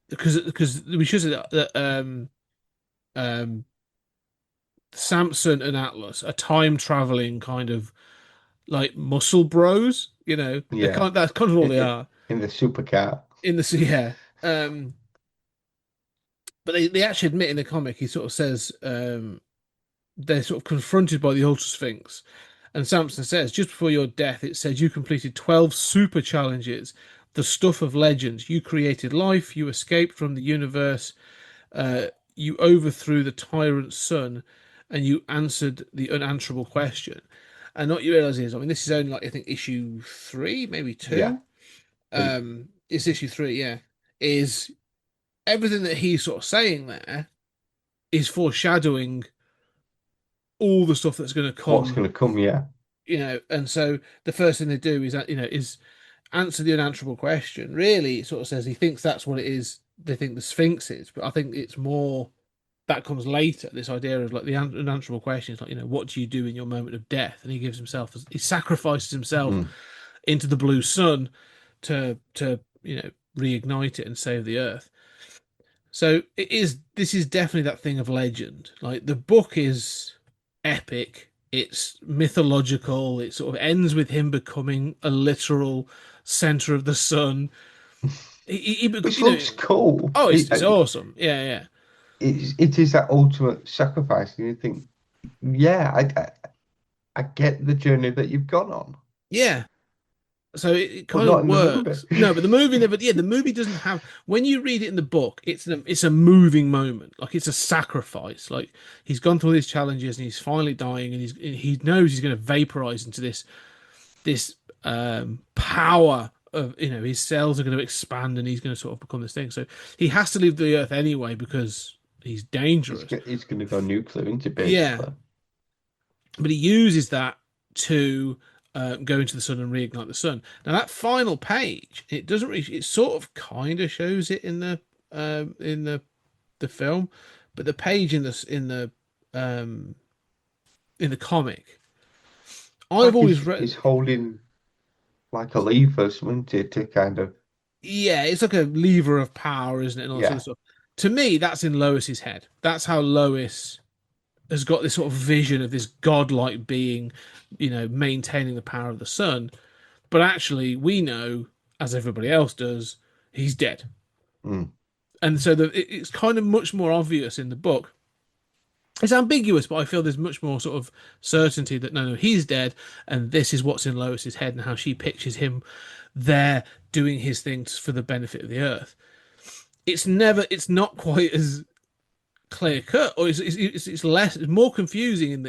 because we should say that um Samson and Atlas are time traveling kind of like muscle bros. Yeah, That's kind of all they in, are in the supercar. in the yeah. But they actually admit in the comic, he sort of says they're sort of confronted by the Ultra Sphinx, and Samson says, just before your death, it said you completed 12 super challenges, the stuff of legends. You created life. You escaped from the universe. Uh, you overthrew the tyrant sun, and you answered the unanswerable question. And what you realize is, I mean, this is only like I think issue 3, maybe Yeah, 2. three. It's issue 3, yeah. Is everything that he's sort of saying there is foreshadowing all the stuff that's going to What's come, going to come? Yeah. and so the first thing they do is that is answer the unanswerable question. Really, it sort of says he thinks that's what it is. They think the Sphinx is, but I think it's more that comes later. This idea of like the unanswerable question is like, what do you do in your moment of death? And he sacrifices himself Mm. into the blue sun to reignite it and save the earth. So this is definitely that thing of legend. Like the book is epic. It's mythological. It sort of ends with him becoming a literal center of the sun. Which looks cool. Oh, it's awesome. Yeah, yeah, It is that ultimate sacrifice, and you think, yeah, I get the journey that you've gone on, yeah. So it but kind not of in the movie. works. No, but the movie never. Yeah, the movie doesn't have. When you read it in the book, it's a moving moment. Like it's a sacrifice. Like he's gone through all these challenges and he's finally dying, and he knows he's going to vaporize into this power of his cells are going to expand and he's going to sort of become this thing. So he has to leave the Earth anyway because he's dangerous. He's going to go nuclear, into Yeah, basically. but he uses that to go into the sun and reignite the sun. Now that final page, it doesn't really. It sort of kind of shows it in the film, but the page in the comic, I've Like always he's read. holding like a lever, isn't it, to kind of, Yeah, it's like a lever of power, isn't it? And all that sort of yeah. stuff. To me, that's in Lois's head. That's how Lois has got this sort of vision of this godlike being, maintaining the power of the sun. But actually, we know, as everybody else does, he's dead. Mm. And so it's kind of much more obvious in the book. It's ambiguous, but I feel there's much more sort of certainty that no, he's dead, and this is what's in Lois's head and how she pictures him there doing his things for the benefit of the Earth. It's not quite as clear cut, or it's less, it's more confusing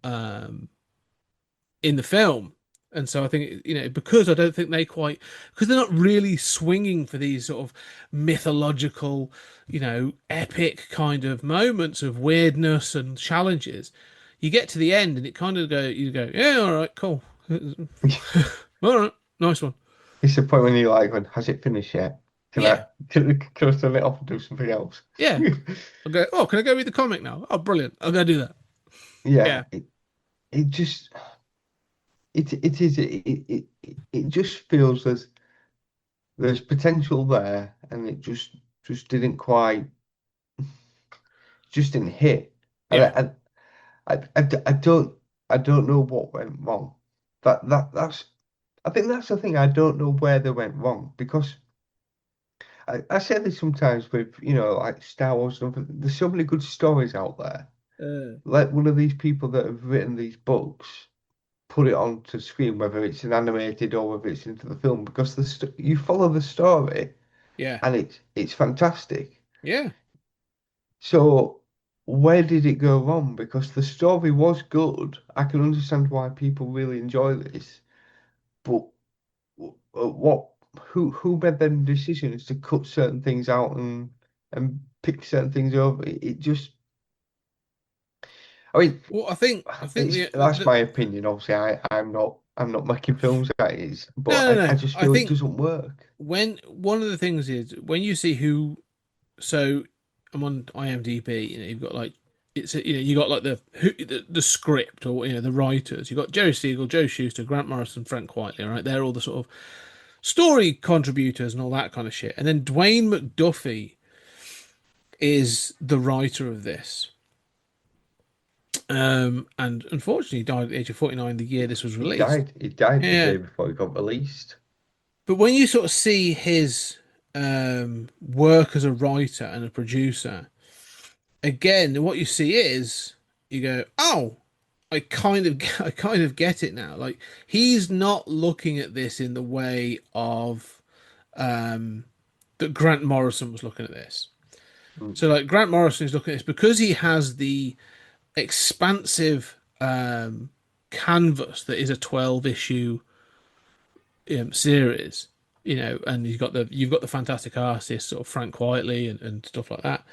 um in the film. And so I think because I don't think because they're not really swinging for these sort of mythological, epic kind of moments of weirdness and challenges. You get to the end and it kind of you go, yeah, all right, cool, all right, nice one. It's the point when you're like, has it finished yet? Can I Yeah, can I turn it off and do something else? yeah. I go, oh, can I go read the comic now? Oh, brilliant! I'll go do that. Yeah, Yeah. it just it just feels there's potential there, and it just didn't quite just didn't hit. And Yeah. I don't know what went wrong. That's I think that's the thing. I don't know where they went wrong because I say this sometimes with like Star Wars and stuff. There's so many good stories out there. Let one of these people that have written these books put it onto screen, whether it's an animated or whether it's into the film, because you follow the story Yeah. and it's fantastic. Yeah. So where did it go wrong? Because the story was good. I can understand why people really enjoy this, but what who made them decisions to cut certain things out and pick certain things over? It just, I mean, Well, I think that's my opinion. Obviously, I'm not making films that is, but no, no, I no. just I feel it think doesn't work. when one of the things is when you see who, so I'm on IMDb. You've got like you got like the script or the writers. You've got Jerry Siegel, Joe Shuster, Grant Morrison, Frank Quitely. Right, they're all the sort of story contributors and all that kind of shit. And then Dwayne McDuffie is the writer of this. And unfortunately, he died at the age of 49 the year this was He released. died. He died the Yeah. day before he got released. But when you sort of see his work as a writer and a producer, again, what you see is you go, oh, I kind of get it now. Like he's not looking at this in the way of um, that Grant Morrison was looking at this. Mm. So like Grant Morrison is looking at this because he has the expansive canvas that is a 12 issue series, and you've got the fantastic artists, sort of Frank Whiteley and stuff like that.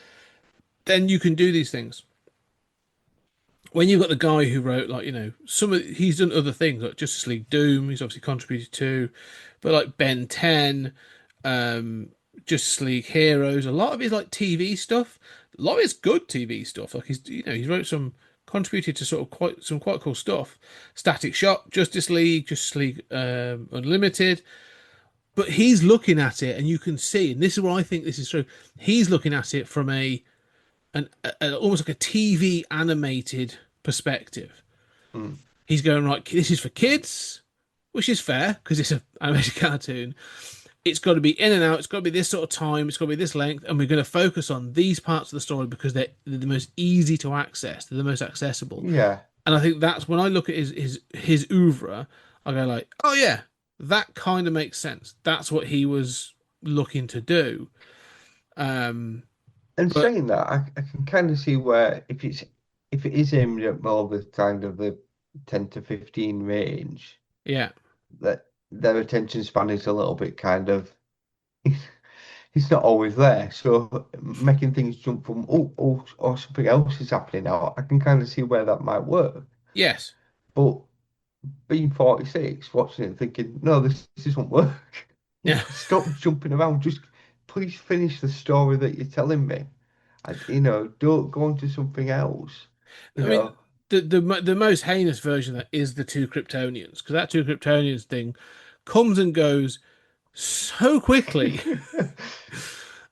Then you can do these things. When you've got the guy who wrote like he's done other things like Justice League Doom, he's obviously contributed to, but like Ben 10, um, Justice League Heroes, a lot of his like TV stuff, a lot of his good TV stuff. Like he's wrote some contributed to sort of quite cool stuff. Static Shock, Justice League Unlimited. But he's looking at it, and you can see, and this is where I think this is true. He's looking at it from almost like a TV animated perspective. Mm. He's going right. This is for kids, which is fair because it's an animated cartoon. It's got to be in and out. It's got to be this sort of time. It's got to be this length, and we're going to focus on these parts of the story because they're the most easy to access. They're the most accessible. Yeah. And I think that's when I look at his oeuvre, I go like, oh yeah, that kind of makes sense. That's what he was looking to do. Um, And but saying that, I can kind of see where if it is aimed at more the kind of the 10 to 15 range, yeah, that their attention span is a little bit kind of it's not always there. So making things jump from or something else is happening now, I can kind of see where that might work. yes, But being 46, watching it and thinking, no, this doesn't work. yeah. Stop jumping around. Just please finish the story that you're telling me. Don't go on to something else. You I mean, know. the most heinous version of that is the two Kryptonians because that two Kryptonians thing comes and goes so quickly.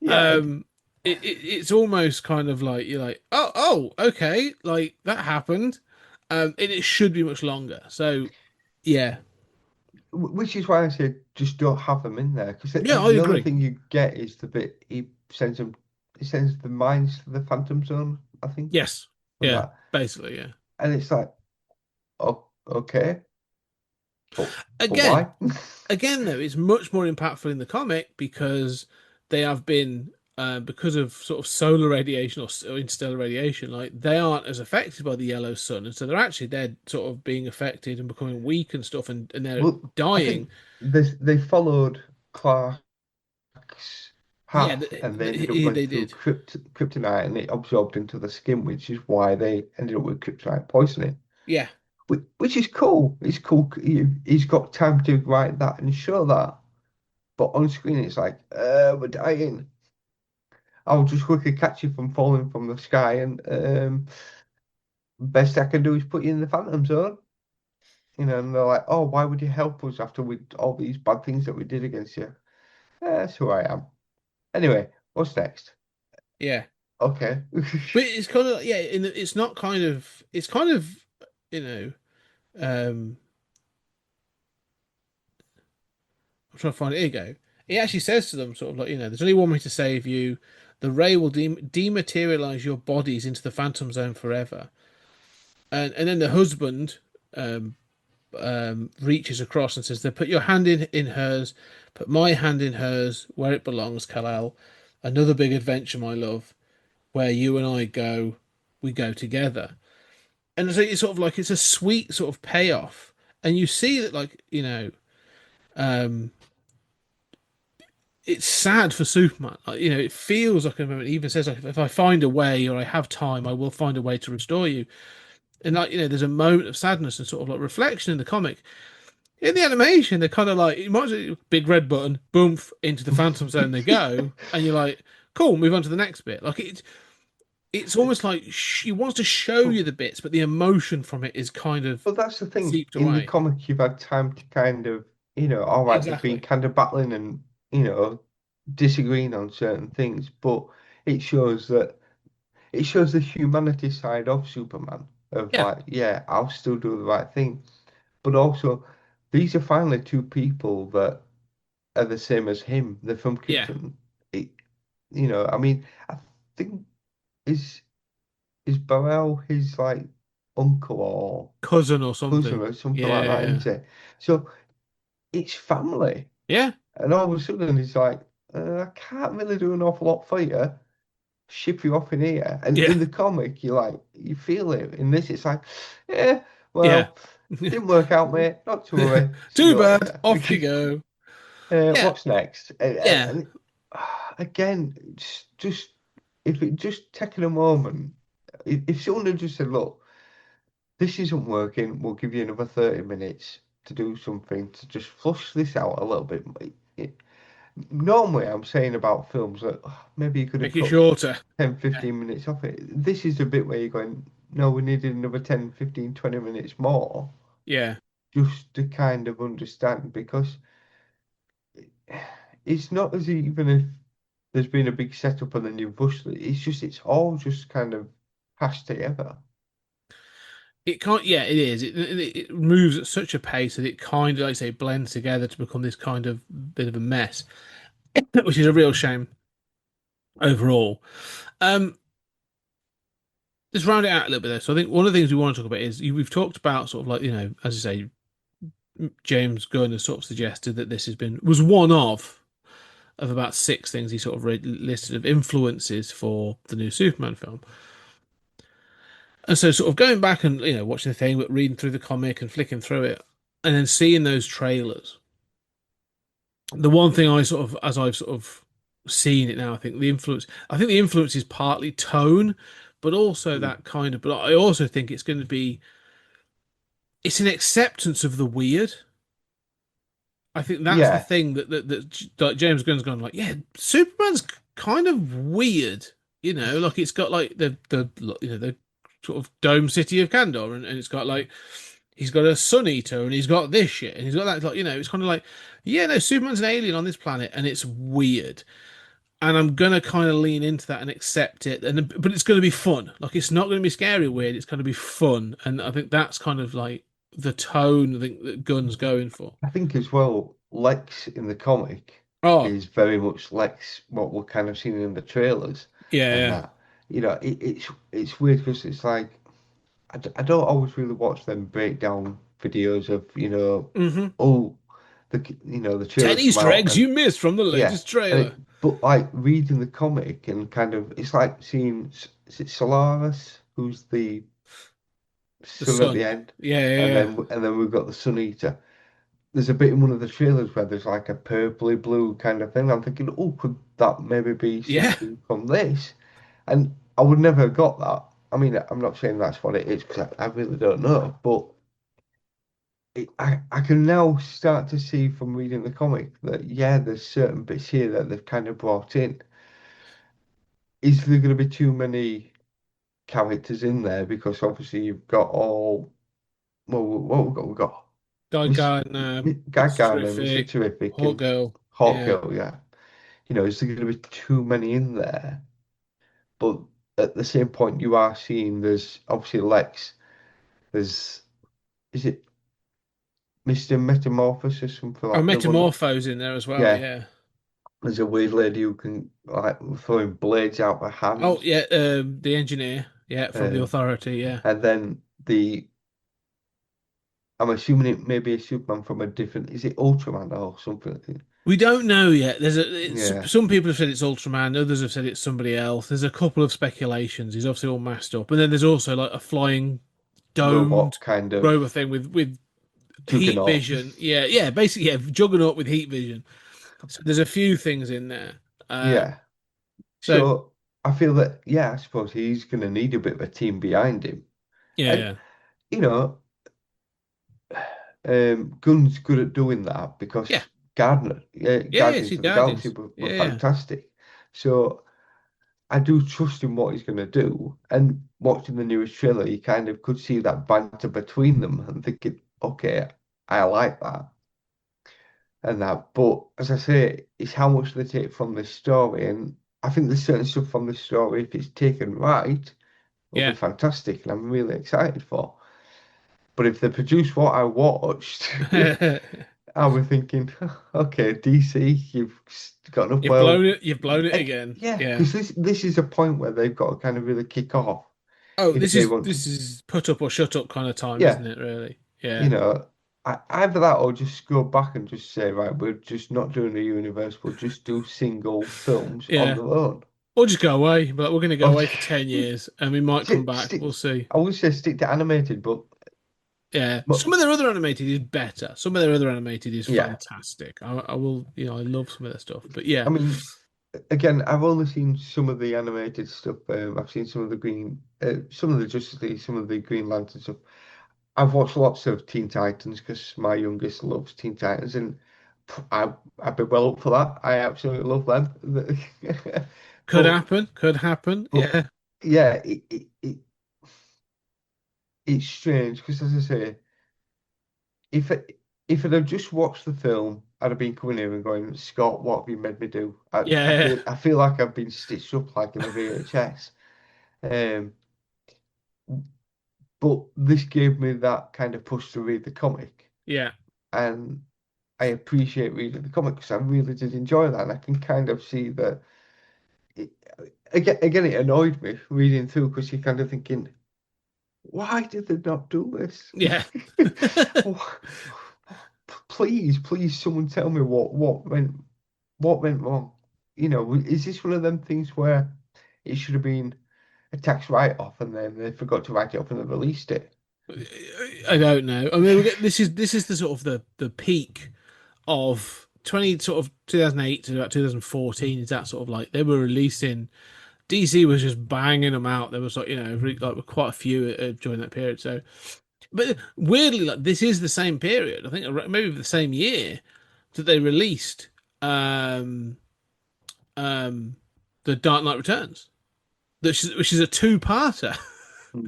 Yeah, um, it's almost kind of like you're like, oh, okay, like that happened. And it should be much longer. So yeah, which is why I say just don't have them in there because yeah, I the only agree. thing you get is the bit he sends the mines to the Phantom Zone, I think, Yes, and yeah, that, basically, yeah. and it's like, oh, okay, but Again, why? again, though, it's much more impactful in the comic because they have been because of sort of solar radiation or interstellar radiation, like they aren't as affected by the yellow sun, and so they're sort of being affected and becoming weak and stuff, and they're Well, I dying. think they followed Clark's Yeah, path and they ended up going they through did. kryptonite and it absorbed into the skin, which is why they ended up with kryptonite poisoning. Yeah, Which is cool. It's cool. He's got time to write that and show that. But on screen, it's like, we're dying. I'll just quickly catch you from falling from the sky. And best I can do is put you in the Phantom Zone. And they're like, oh, why would you help us after we all these bad things that we did against you? That's who I am. Anyway, what's next? Yeah, Okay. but it's kind of yeah, it's not kind of it's kind of you know um I'm trying to find it. Here you go. He actually says to them sort of like there's only one way to save you. The ray will dematerialize your bodies into the Phantom Zone forever. And then the husband um reaches across and says, "They put your hand in hers, put my hand in hers, where it belongs, Kal-El. Another big adventure, my love, where you and I go, we go together." And so it's sort of like it's a sweet sort of payoff, and you see that um, it's sad for Superman. Like, it feels like a moment. It even says like, if I find a way or I have time, I will find a way to restore you. And there's a moment of sadness and sort of like reflection in the comic. In the animation, they're kind of like you might as well, big red button, boom, into the Phantom Zone they go, and you're like, cool, move on to the next bit. Like it's almost like he wants to show But, you the bits, but the emotion from it is kind of but that's the thing. seeped In the away. comic, you've had time to kind of, all right, they've been Exactly. kind of battling and, disagreeing on certain things, but it shows that it shows the humanity side of Superman of Yeah, like, yeah, I'll still do the right thing. But also, these are finally two people that are the same as him. They're from yeah, Krypton. It, I mean, I think is is Burrell his like uncle or cousin or cousin something. or something like that, Yeah, isn't it? So it's family. yeah, And all of a sudden he's like, I can't really do an awful lot for you. Ship you off in here. And yeah, in the comic, you feel it. In this, it's like, yeah, yeah. well, didn't work out, mate. Not to worry. See Too you bad. later. Off you go. Yeah, What's next? yeah. Again, it's just if it just taken a moment, if someone had just said, look, this isn't working, we'll give you another 30 minutes to do something to just flush this out a little bit. Normally, I'm saying about films that maybe you could have Make it cut shorter. 10, Yeah, 15 minutes off it. This is the bit where you're going, no, we needed another 10, 15, 20 minutes more yeah. just to kind of understand because it's not as even if there's been a big setup and then you've rushed it. It's all just kind of hashed together. It can't. Yeah, it is. It moves at such a pace that it kind of, like I say, blends together to become this kind of bit of a mess, which is a real shame overall. Um, let's round it out a little bit there. So I think one of the things we want to talk about is we've talked about sort of like as I say, James Gunn has sort of suggested that this was one of about six things he sort of listed of influences for the new Superman film. And so, sort of going back and watching the thing, but reading through the comic and flicking through it, and then seeing those trailers. The one thing I sort of, as I've sort of seen it now, I think the influence. I think the influence is partly tone, but also Mm. that kind of. But I also think it's going to be. It's an acceptance of the weird. I think that's the Yeah, thing that James Gunn's gone like, yeah, Superman's kind of weird, like it's got like the the sort of dome city of Kandor, and it's got like he's got a sun eater and he's got this shit and he's got that, like it's kind of like, yeah, no, Superman's an alien on this planet and it's weird, and I'm gonna kind of lean into that and accept it, but it's gonna be fun. Like it's not gonna be scary weird. It's gonna be fun, and I think that's kind of like the tone I think that Gunn's going for. I think as well, Lex in the comic Oh, is very much Lex what we're kind of seeing in the trailers yeah, and yeah. that. It's weird because it's like I don't always really watch them breakdown videos of Mm-hmm. oh the 10 trailers come Easter out eggs and you missed from the yeah latest trailer. but like reading the comic and kind of it's like seeing is it Solaris who's the The sun at the sun. end Yeah, yeah, and yeah. then we've got the Sun Eater. There's a bit in one of the trailers where there's like a purpley blue kind of thing. I'm thinking, oh, could that maybe be Yeah. something from this? And I would never have got that. I mean, I'm not saying that's what it is because I really don't know, but I can now start to see from reading the comic that yeah, there's certain bits here that they've kind of brought in. Is there going to be too many? characters in there because obviously you've got all. Well, what we've got? We've got Guy Miss Gardner, Guy Mr. Gardner, Mr. Terrific, Terrific, Hawk and Girl. Hawk Yeah. Girl. Yeah, is there going to be too many in there? But at the same point, you are seeing there's obviously Lex. There's is it Mr. Metamorphosis or something Oh, like the one? Metamorpho's in there as well. Yeah, Yeah. there's a weird lady who can like throwing blades out her Oh, hands. yeah. The engineer. Yeah, from the Um, Authority. Yeah. and then I'm assuming it may be a Superman from a different. Is it Ultraman or something? We don't know yet. Yeah, Some people have said it's Ultraman, others have said it's somebody else. There's a couple of speculations. He's obviously all masked up, and then there's also like a flying domed robot kind of robot thing with heat juggernaut. vision. Yeah, yeah, basically, yeah, Juggernaut with heat vision. So there's a few things in there. Yeah. So So I feel that, yeah, I suppose he's going to need a bit of a team behind him. yeah, And, yeah, you know, Gunn's good at doing that yeah, because yeah, yeah. Guardians See, of the Galaxy Guardians. were Yeah, yeah, fantastic. So I do trust in what he's going to do. And watching the newest trailer, you kind of could see that banter between them and thinking, okay, I like that and that. But as I say, it's how much they take from this story. And I think there's certain stuff from this story, if it's taken right, will be yeah. fantastic. And I'm really excited for. But if they produce what I watched, I was thinking, okay, DC, you've got enough. You've blown it. You've blown it And again. yeah, Yeah. because this is a point where they've got to kind of really kick off Oh, if this they is want to. this is put up or shut up kind of time, Yeah, isn't it? Really? you Yeah. know, either that or just go back and just say, right, we're just not doing a universe, we'll just do single films on Yeah. their own. Or just go away, but we're going to go Or away for 10 years and we might come back. stick, We'll see. I would say stick to animated, Yeah. but Some of their other animated is better. Some of their other animated is yeah, fantastic. I will, I love some of their stuff. But yeah. I mean, again, I've only seen some of the animated stuff. I've seen some of the Justice League, some of the Green Lantern stuff. I've watched lots of Teen Titans because my youngest loves Teen Titans, and I'd be well up for that. I absolutely love them. Could But happen. Could happen. but Yeah. yeah, it's strange because as I say, if it, if I'd have just watched the film, I'd have been coming here and going, Scott, what have you made me do? Yeah. I feel like I've been stitched up like in a VHS. Um, but this gave me that kind of push to read the comic, Yeah. and I appreciate reading the comic because I really did enjoy that. And I can kind of see that. It, again, it annoyed me reading through because you're kind of thinking, why did they not do this? Yeah. Please, someone tell me what went wrong. Is this one of them things where it should have been a tax write-off and then they forgot to write it up and they released it? I don't know. I mean, this is the sort of the peak of 20 sort of 2008 to about 2014 is that sort of like they were releasing DC was just banging them out. There was like like quite a few during that period. So, but weirdly, like this is the same period. I think maybe the same year that they released um um the Dark Knight Returns, which is a two-parter, Hmm.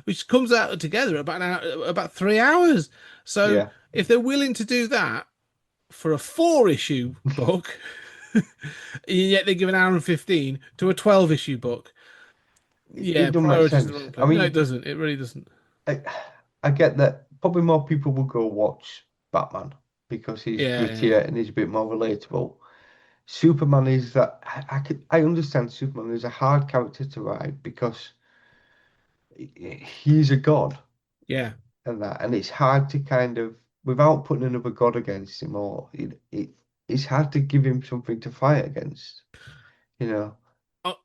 which comes out together about 3 hours. So Yeah, if they're willing to do that for a four-issue book, yet they give an hour and 15 to a 12-issue book. it Yeah, doesn't make priorities the sense. wrong I place. No, it mean, doesn't. It really doesn't. I, I get that probably more people will go watch Batman because he's Yeah, yeah, grittier and he's a bit more relatable. Superman is that I understand Superman is a hard character to write because he's a god yeah. and it's hard to kind of without putting another god against him or it's hard to give him something to fight against, you know.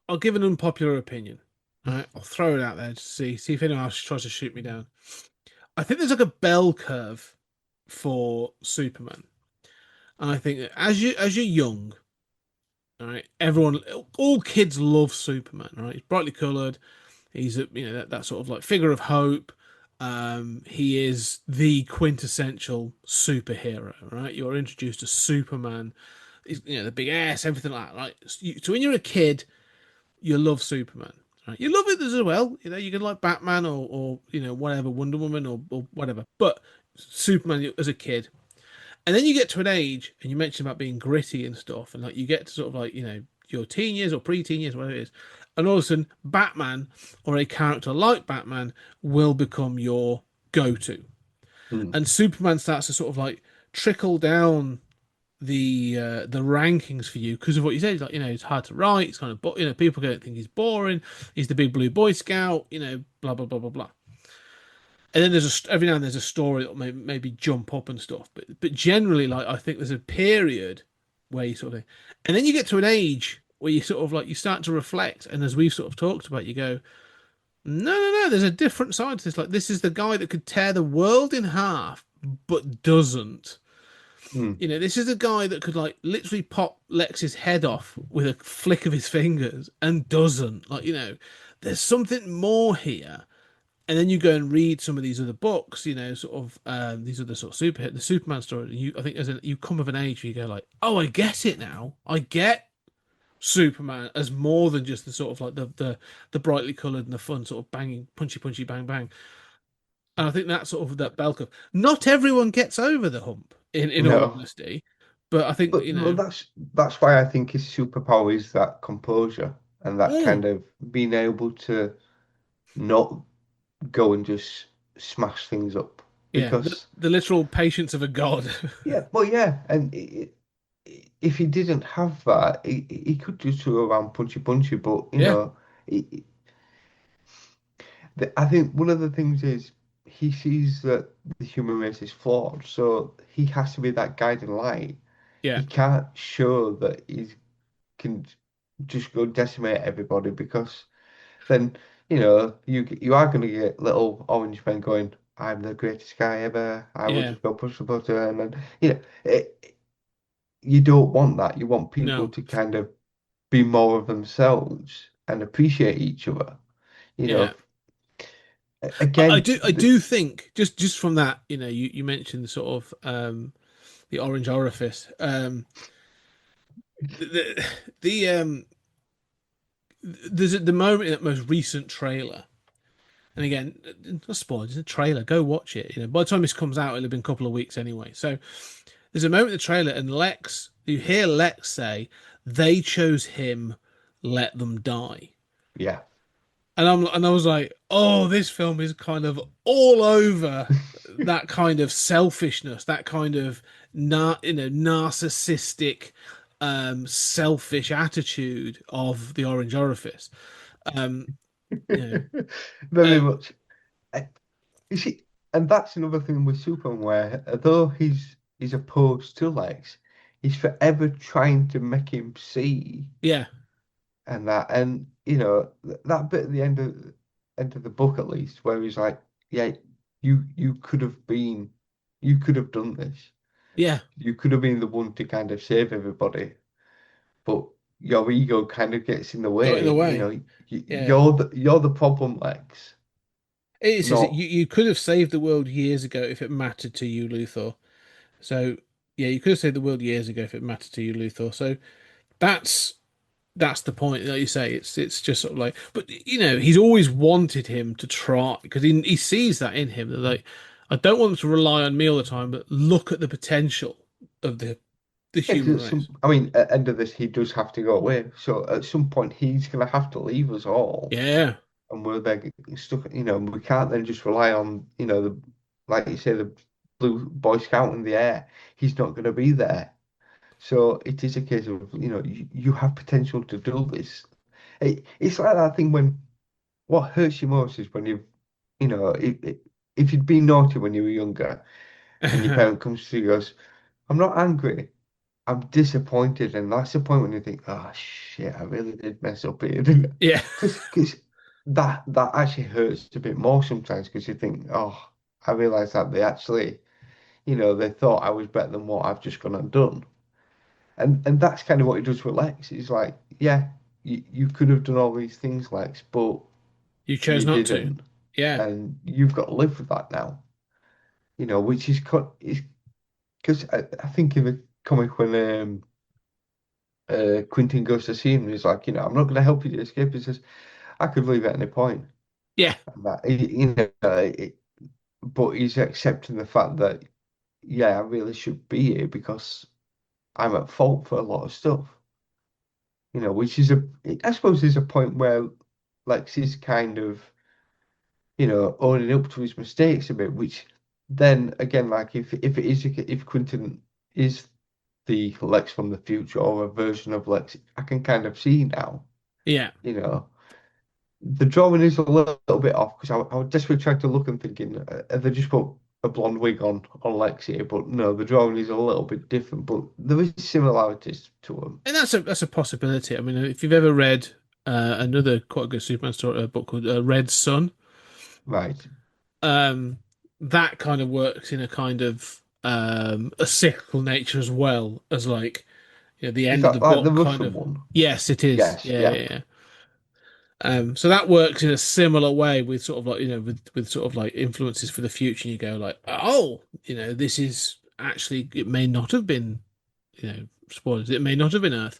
I'll give an unpopular opinion. All right, I'll throw it out there to see if anyone else tries to shoot me down. I think there's like a bell curve for Superman, and I think that as you're young, all right, all kids love Superman. All right, he's brightly coloured. He's that sort of like figure of hope. He is the quintessential superhero, right? You're introduced to Superman. He's, the big ass, everything like that, right? So when you're a kid, you love Superman. Right? You love it as well. You know, you can like Batman or whatever, Wonder Woman or whatever. But Superman as a kid, and then you get to an age, and you mentioned about being gritty and stuff, and like you get to sort of like your teen years or pre-teen years, whatever it is, and all of a sudden Batman or a character like Batman will become your go-to, Mm. and Superman starts to sort of like trickle down the rankings for you because of what you said. Like, it's hard to write. It's kind of, people going to think he's boring. He's the big blue Boy Scout. Blah blah blah blah blah. And then every now and then there's a story that may maybe jump up and stuff. But generally, like I think there's a period where you sort of, and then you get to an age where you sort of like you start to reflect, and as we've sort of talked about, you go, no, no, no. There's a different side to this. Like this is the guy that could tear the world in half, but doesn't. Mm. This is a guy that could like literally pop Lex's head off with a flick of his fingers and doesn't. Like, there's something more here. And then you go and read some of these other books, sort of these other sort of the Superman story. And I think you come of an age where you go like, oh, I get it now. I get Superman as more than just the sort of like the brightly coloured and the fun sort of banging, punchy, punchy, bang, bang. And I think that's sort of that bell curve. Not everyone gets over the hump, in all No. honesty. But I think, But well, that's why I think his superpower is that composure and that mm, kind of being able to not go and just smash things up. yeah, the, Because the literal patience of a god. yeah, well, yeah, and if he didn't have that, he could just go around punchy punchy. But Yeah, I think one of the things is he sees that the human race is flawed, so he has to be that guiding light. yeah, He can't show that he can just go decimate everybody because then you are going to get little orange men going, "I'm the greatest guy ever. I will yeah. just go push the button," and you don't want that. You want people No, to kind of be more of themselves and appreciate each other. You yeah. know, I again, do. I do think just from that, you mentioned sort of the orange orifice. The, the there's at the moment in that most recent trailer. And again, not spoiled, it's a trailer. Go watch it. By the time this comes out, it'll have been a couple of weeks anyway. So there's a moment in the trailer, and you hear Lex say, "They chose him, let them die." yeah. And I was like, "Oh, this film is kind of all over that kind of selfishness, that kind of narcissistic, selfish attitude of the Orange Orifice." Um, you know, Very um, much. Uh, You see, and that's another thing with Superman, where although he's opposed to Lex, he's forever trying to make him see yeah, and that, and that bit at the end of the book at least, where he's like, yeah, you could have been, you could have done this, yeah, you could have been the one to kind of save everybody, but your ego kind of gets in the got in the way. way. Yeah. You're the problem, Lex, It is. not. You could have saved the world years ago if it mattered to you, Luthor. So yeah, you could have saved the world years ago if it mattered to you, Luthor. So that's that's the point. Like you say, it's just sort of like, but he's always wanted him to try because he sees that in him. That like, I don't want them to rely on me all the time, but look at the potential of the Yeah, human 'cause race. I mean, at the end of this, he does have to go away. So at some point, he's going to have to leave us all, Yeah, and we're then stuck. We can't then just rely on, like you say, the blue Boy Scout in the air. He's not going to be there. So it is a case of, you have potential to do this. It's like that thing when what hurts you most is when if you'd been naughty when you were younger, and your parent comes to you and goes, "I'm not angry. I'm disappointed," and that's the point when you think, "Oh shit, I really did mess up here," didn't I? yeah, Because that actually hurts a bit more sometimes because you think, "Oh, I realised that they actually, they thought I was better than what I've just gone and done," and that's kind of what he does with Lex. It's like, yeah, you could have done all these things, Lex, but you chose you not to. didn't, Yeah, and you've got to live with that now. Which is because I think in the comic when Quentin goes to see him, he's like, "I'm not going to help you to escape." He says, I could leave at any point. Yeah. And that, but he's accepting the fact that, yeah, I really should be here because I'm at fault for a lot of stuff. Which is I suppose there's a point where Lex is kind of, owning up to his mistakes a bit, which then again, like if Quentin is the Lex from the future or a version of Lex, I can kind of see now, Yeah. you know. The drawing is a little bit off because I was desperately trying to look and thinking, they just put a blonde wig on Lex here, but no, the drawing is a little bit different, but there is similarities to them. And that's a possibility. I mean, if you've ever read another quite good Superman story, a book called Red Sun, Right. um, that kind of works in a kind of a cyclical nature as well as like the Is end of the that like the book kind Russian of. one? Yes, it is. Yes, Yeah, yeah. yeah, yeah. So that works in a similar way with sort of like with sort of like influences for the future. And you go like, oh, this is actually it may not have been, spoilers. It may not have been Earth.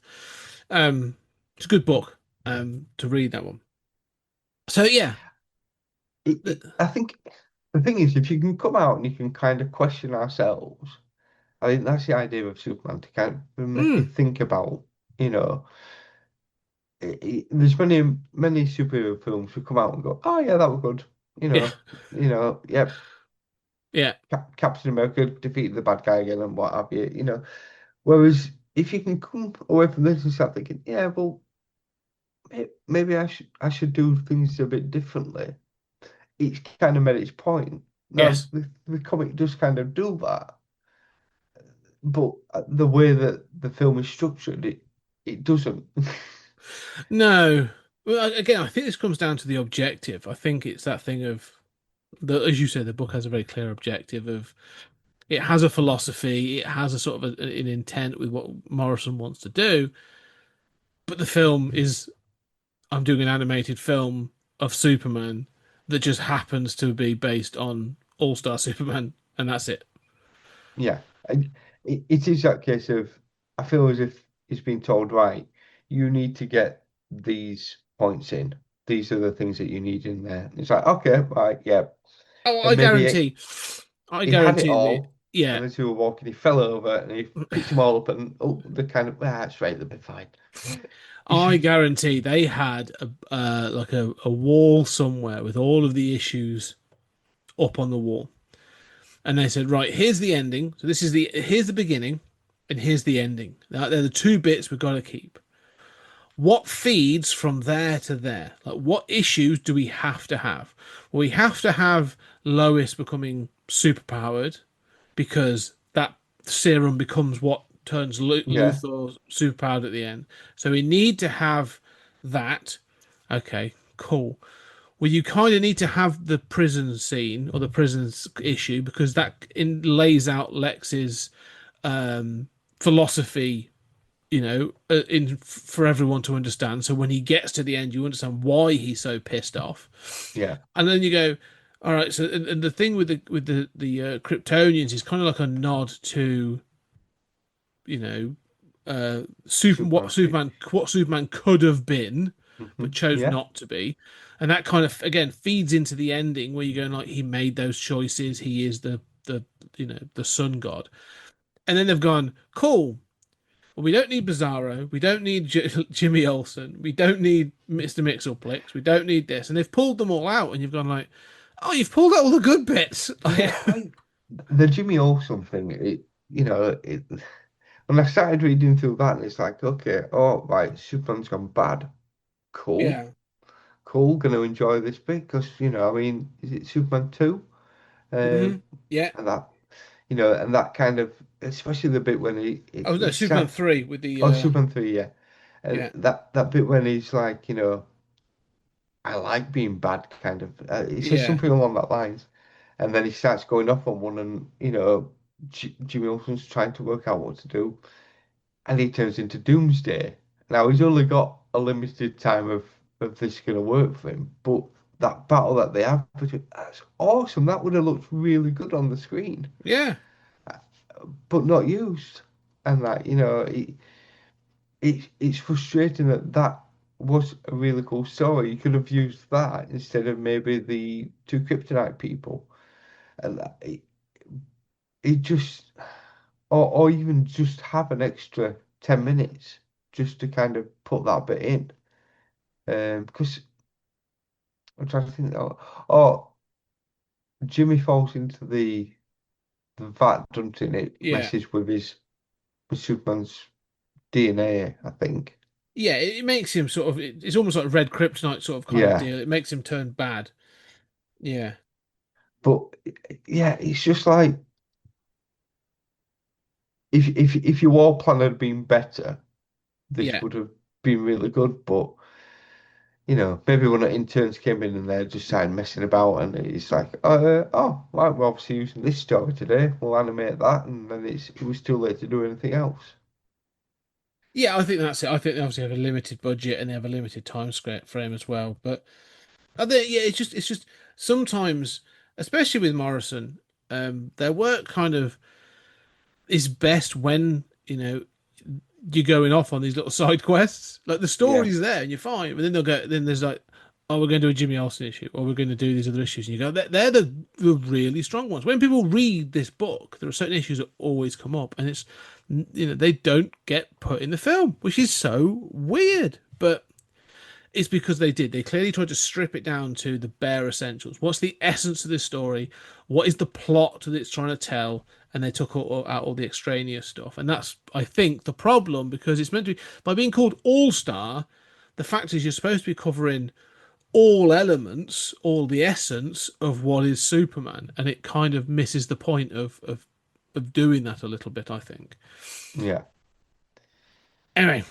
It's a good book to read that one. So yeah, I think the thing is, if you can come out and you can kind of question ourselves, I think that's the idea of Superman to kind of make you mm, think about, you know, there's many superhero films who come out and go, oh yeah, that was good, yeah, yeah, yeah, Captain America defeated the bad guy again and what have you. Whereas if you can come away from this and start thinking, yeah, well, maybe I should do things a bit differently. It's kind of made its point. Now, yes, the comic does kind of do that, but the way that the film is structured, it doesn't. no. Well, again, I think this comes down to the objective. I think it's that thing of as you said, the book has a very clear objective of it has a philosophy, it has a sort of an intent with what Morrison wants to do, but the film is I'm doing an animated film of Superman that just happens to be based on All Star Superman, and that's it. Yeah, and it is that case of I feel as if he's been told, right, you need to get these points in. These are the things that you need in there. And it's like, okay, right, yeah. Oh, And maybe I he had it guarantee that. all, Yeah, and as he were walking, he fell over and he picked them all up, and oh, the kind of, that's right, they'll be fine. I guarantee they had like a wall somewhere with all of the issues up on the wall, and they said, right, here's the ending. So here's the beginning, and here's the ending. They're the two bits we've got to keep. What feeds from there to there? Like, what issues do we have to have? Well, we have to have Lois becoming superpowered because that serum becomes what turns Yeah, Luthor superpowered at the end. So we need to have that. Okay, cool. Well, you kind of need to have the prison scene or the prison's issue because that lays out Lex's philosophy, in for everyone to understand. So when he gets to the end, you understand why he's so pissed off, yeah, and then you go, all right. So and the thing with the Kryptonians is kind of like a nod to you know super Superman. what Superman could have been, but chose Yeah, not to be, and that kind of again feeds into the ending where you're going like he made those choices. He is the sun god, and then they've gone cool. Well, we don't need Bizarro. We don't need Jimmy Olsen. We don't need Mr. Mixelplex. We don't need this. And they've pulled them all out, and you've gone like, oh, you've pulled out all the good bits. yeah. The Jimmy Olsen thing, when I started reading through that, it's like, okay, oh, right, Superman's gone bad. Cool, Yeah. cool, gonna enjoy this bit because, I mean, is it Superman 2? Hmm. Um, Yeah. and that kind of, especially the bit when Oh no, he Superman sat, 3 with the oh, Superman 3, yeah. And yeah, that bit when he's like, I like being bad, kind of. He says yeah, something along that lines. And then he starts going off on one, and, Jimmy Olsen's trying to work out what to do. And he turns into Doomsday. Now, he's only got a limited time of this going to work for him, but that battle that they have, that's awesome. That would have looked really good on the screen, yeah, but not used. And that, it's frustrating that was a really cool story. You could have used that instead of maybe the two kryptonite people, and it just, or even just have an extra 10 minutes just to kind of put that bit in. Because I'm trying to think, oh, Jimmy falls into the vat, doesn't it? It Yeah. messes with Superman's DNA, I think. Yeah, it makes him sort of, it's almost like red kryptonite sort of kind of Yeah, deal. It makes him turn bad. Yeah. but yeah, it's just like if your war plan had been better, this Yeah. would have been really good. But maybe when the interns came in and they just started messing about, and it's like, oh, right, we're obviously using this story today. We'll animate that, and then it was too late to do anything else. Yeah, I think that's it. I think they obviously have a limited budget and they have a limited frame as well. But I think, yeah, it's just sometimes, especially with Morrison, their work kind of is best when, you're going off on these little side quests. Like the Yeah, story's there and you're fine, but then then there's like, oh, we're going to do a Jimmy Olsen issue, or we're going to do these other issues, and you go, they're the really strong ones. When people read this book, there are certain issues that always come up, and they don't get put in the film, which is so weird, but. It's because they did. They clearly tried to strip it down to the bare essentials. What's the essence of this story? What is the plot that it's trying to tell? And they took out all the extraneous stuff. And that's, I think, the problem because it's meant to be, by being called All Star, the fact is you're supposed to be covering all elements, all the essence of what is Superman. And it kind of misses the point of doing that a little bit, I think. yeah. Anyway,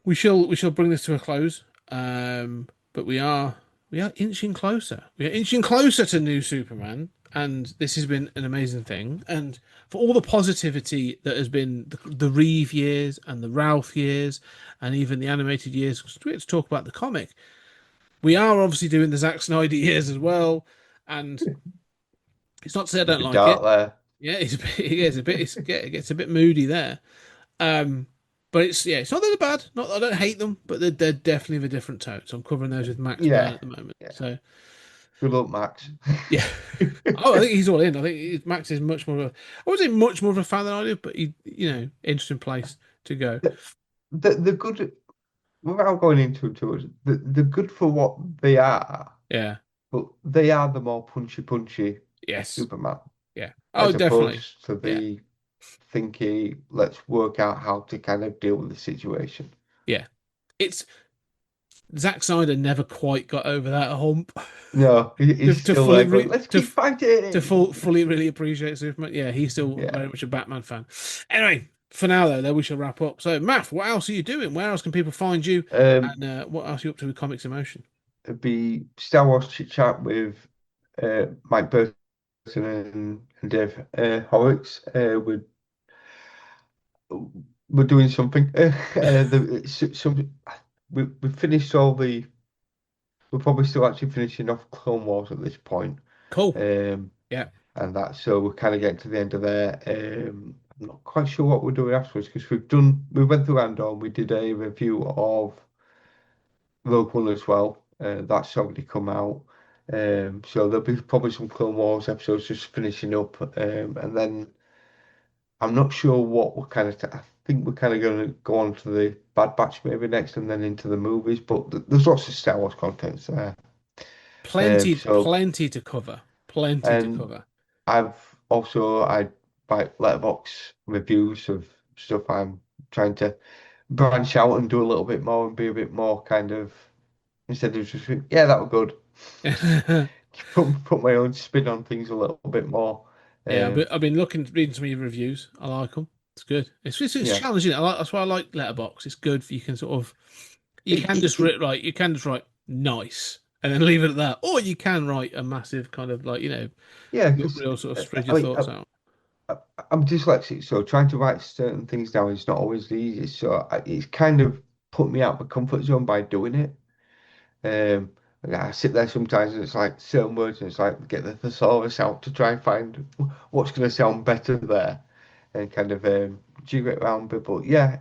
we shall bring this to a close. But we are inching closer. We are inching closer to new Superman, and this has been an amazing thing. And for all the positivity that has been the Reeve years and the Ralph years, and even the animated years, 'cause we had to talk about the comic. We are obviously doing the Zack Snyder years as well, and it's not to say I A don't bit like dark it. there. Yeah, it's a bit, it gets a bit moody there. Um, but it's not that they're bad. Not I don't hate them, but they're definitely of a different tone. So I'm covering those with Max Byrne Yeah, at the moment. yeah. So Good luck, Max. yeah. Oh, I think he's all in. I think Max is much more of a. I would say much more of a fan than I do, but interesting place to go. The good, without going into it too much, the good for what they are, Yeah. but they are the more punchy Yes. Superman, Yeah. Oh, as definitely. opposed to Yeah. the thinky, let's work out how to kind of deal with the situation. Yeah. It's Zack Snyder never quite got over that hump No, to, he's to still fully there going, re, let's to keep fighting. fully really appreciate Superman. Yeah, he's still Yeah. very much a Batman fan. Anyway, for now though, we shall wrap up. So, Matt, what else are you doing? Where else can people find you? Um, And what else are you up to with Comics Emotion? it'd be Star Wars chit chat with Mike Burton and Dave Horrocks. We're doing something. We finished all the. We're probably still actually finishing off Clone Wars at this point. Cool. Um, Yeah. and that so we're kind of getting to the end of there. I'm not quite sure what we're doing afterwards because we went through Andor and we did a review of Rogue One as well. That's already come out. So there'll be probably some Clone Wars episodes just finishing up, and then I'm not sure what we're kind of. I think we're kind of going to go on to the Bad Batch maybe next, and then into the movies. But there's lots of Star Wars content there. So Plenty to cover. Plenty to and cover. I write letterbox reviews of stuff. I'm trying to branch out and do a little bit more and be a bit more kind of instead of just yeah that was good. Just put my own spin on things a little bit more. Yeah, Um, I've been reading some of your reviews. I like them. It's good. It's yeah, challenging. That's why I like Letterbox. It's good. You can sort of you it, can it, just it, write nice and then leave it at that, or you can write a massive kind of like yeah, because real sort of spread I your mean thoughts out. I'm dyslexic, so trying to write certain things down is not always the easiest. So it's kind of put me out of my comfort zone by doing it. Um, and I sit there sometimes and it's like certain words and it's like get the thesaurus out to try and find what's going to sound better there and kind of jig it around. But yeah,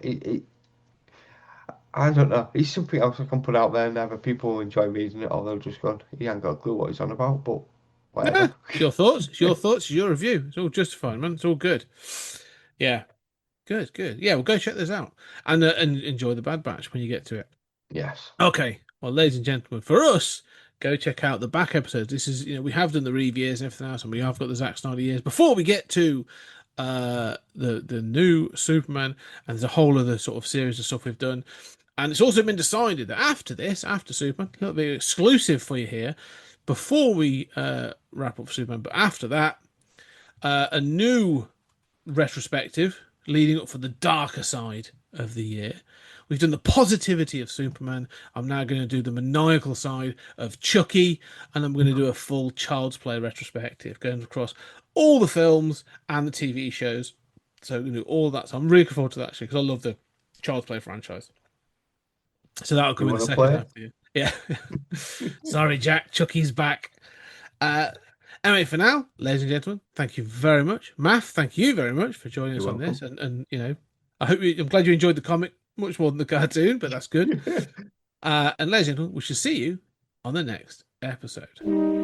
I don't know. It's something else I can put out there, and either people will enjoy reading it, or they'll just go, "He ain't got a clue what he's on about." But Yeah, whatever. it's your thoughts. It's your thoughts. It's your review. It's all justified, man. It's all good. Yeah, good, good. Yeah, well, go check this out and enjoy the Bad Batch when you get to it. Yes. Okay, well, ladies and gentlemen, for us, go check out the back episodes. This is, we have done the Reeve years and everything else, and we have got the Zack Snyder years. Before we get to the new Superman, and there's a whole other sort of series of stuff we've done. And it's also been decided that after this, after Superman, a little bit exclusive for you here, before we wrap up Superman, but after that, a new retrospective leading up for the darker side of the year. We've done the positivity of Superman. I'm now going to do the maniacal side of Chucky, and I'm going to do a full Child's Play retrospective going across all the films and the TV shows. So we're going to do all that. So I'm really looking forward to that actually, because I love the Child's Play franchise. So that'll come You in the want to second play? half of the year. Yeah. Sorry, Jack. Chucky's back. Anyway, for now, ladies and gentlemen, thank you very much. Maff, thank you very much for joining us You're on welcome. this. And I'm glad you enjoyed the comic much more than the cartoon, but that's good. And ladies and gentlemen, we shall see you on the next episode.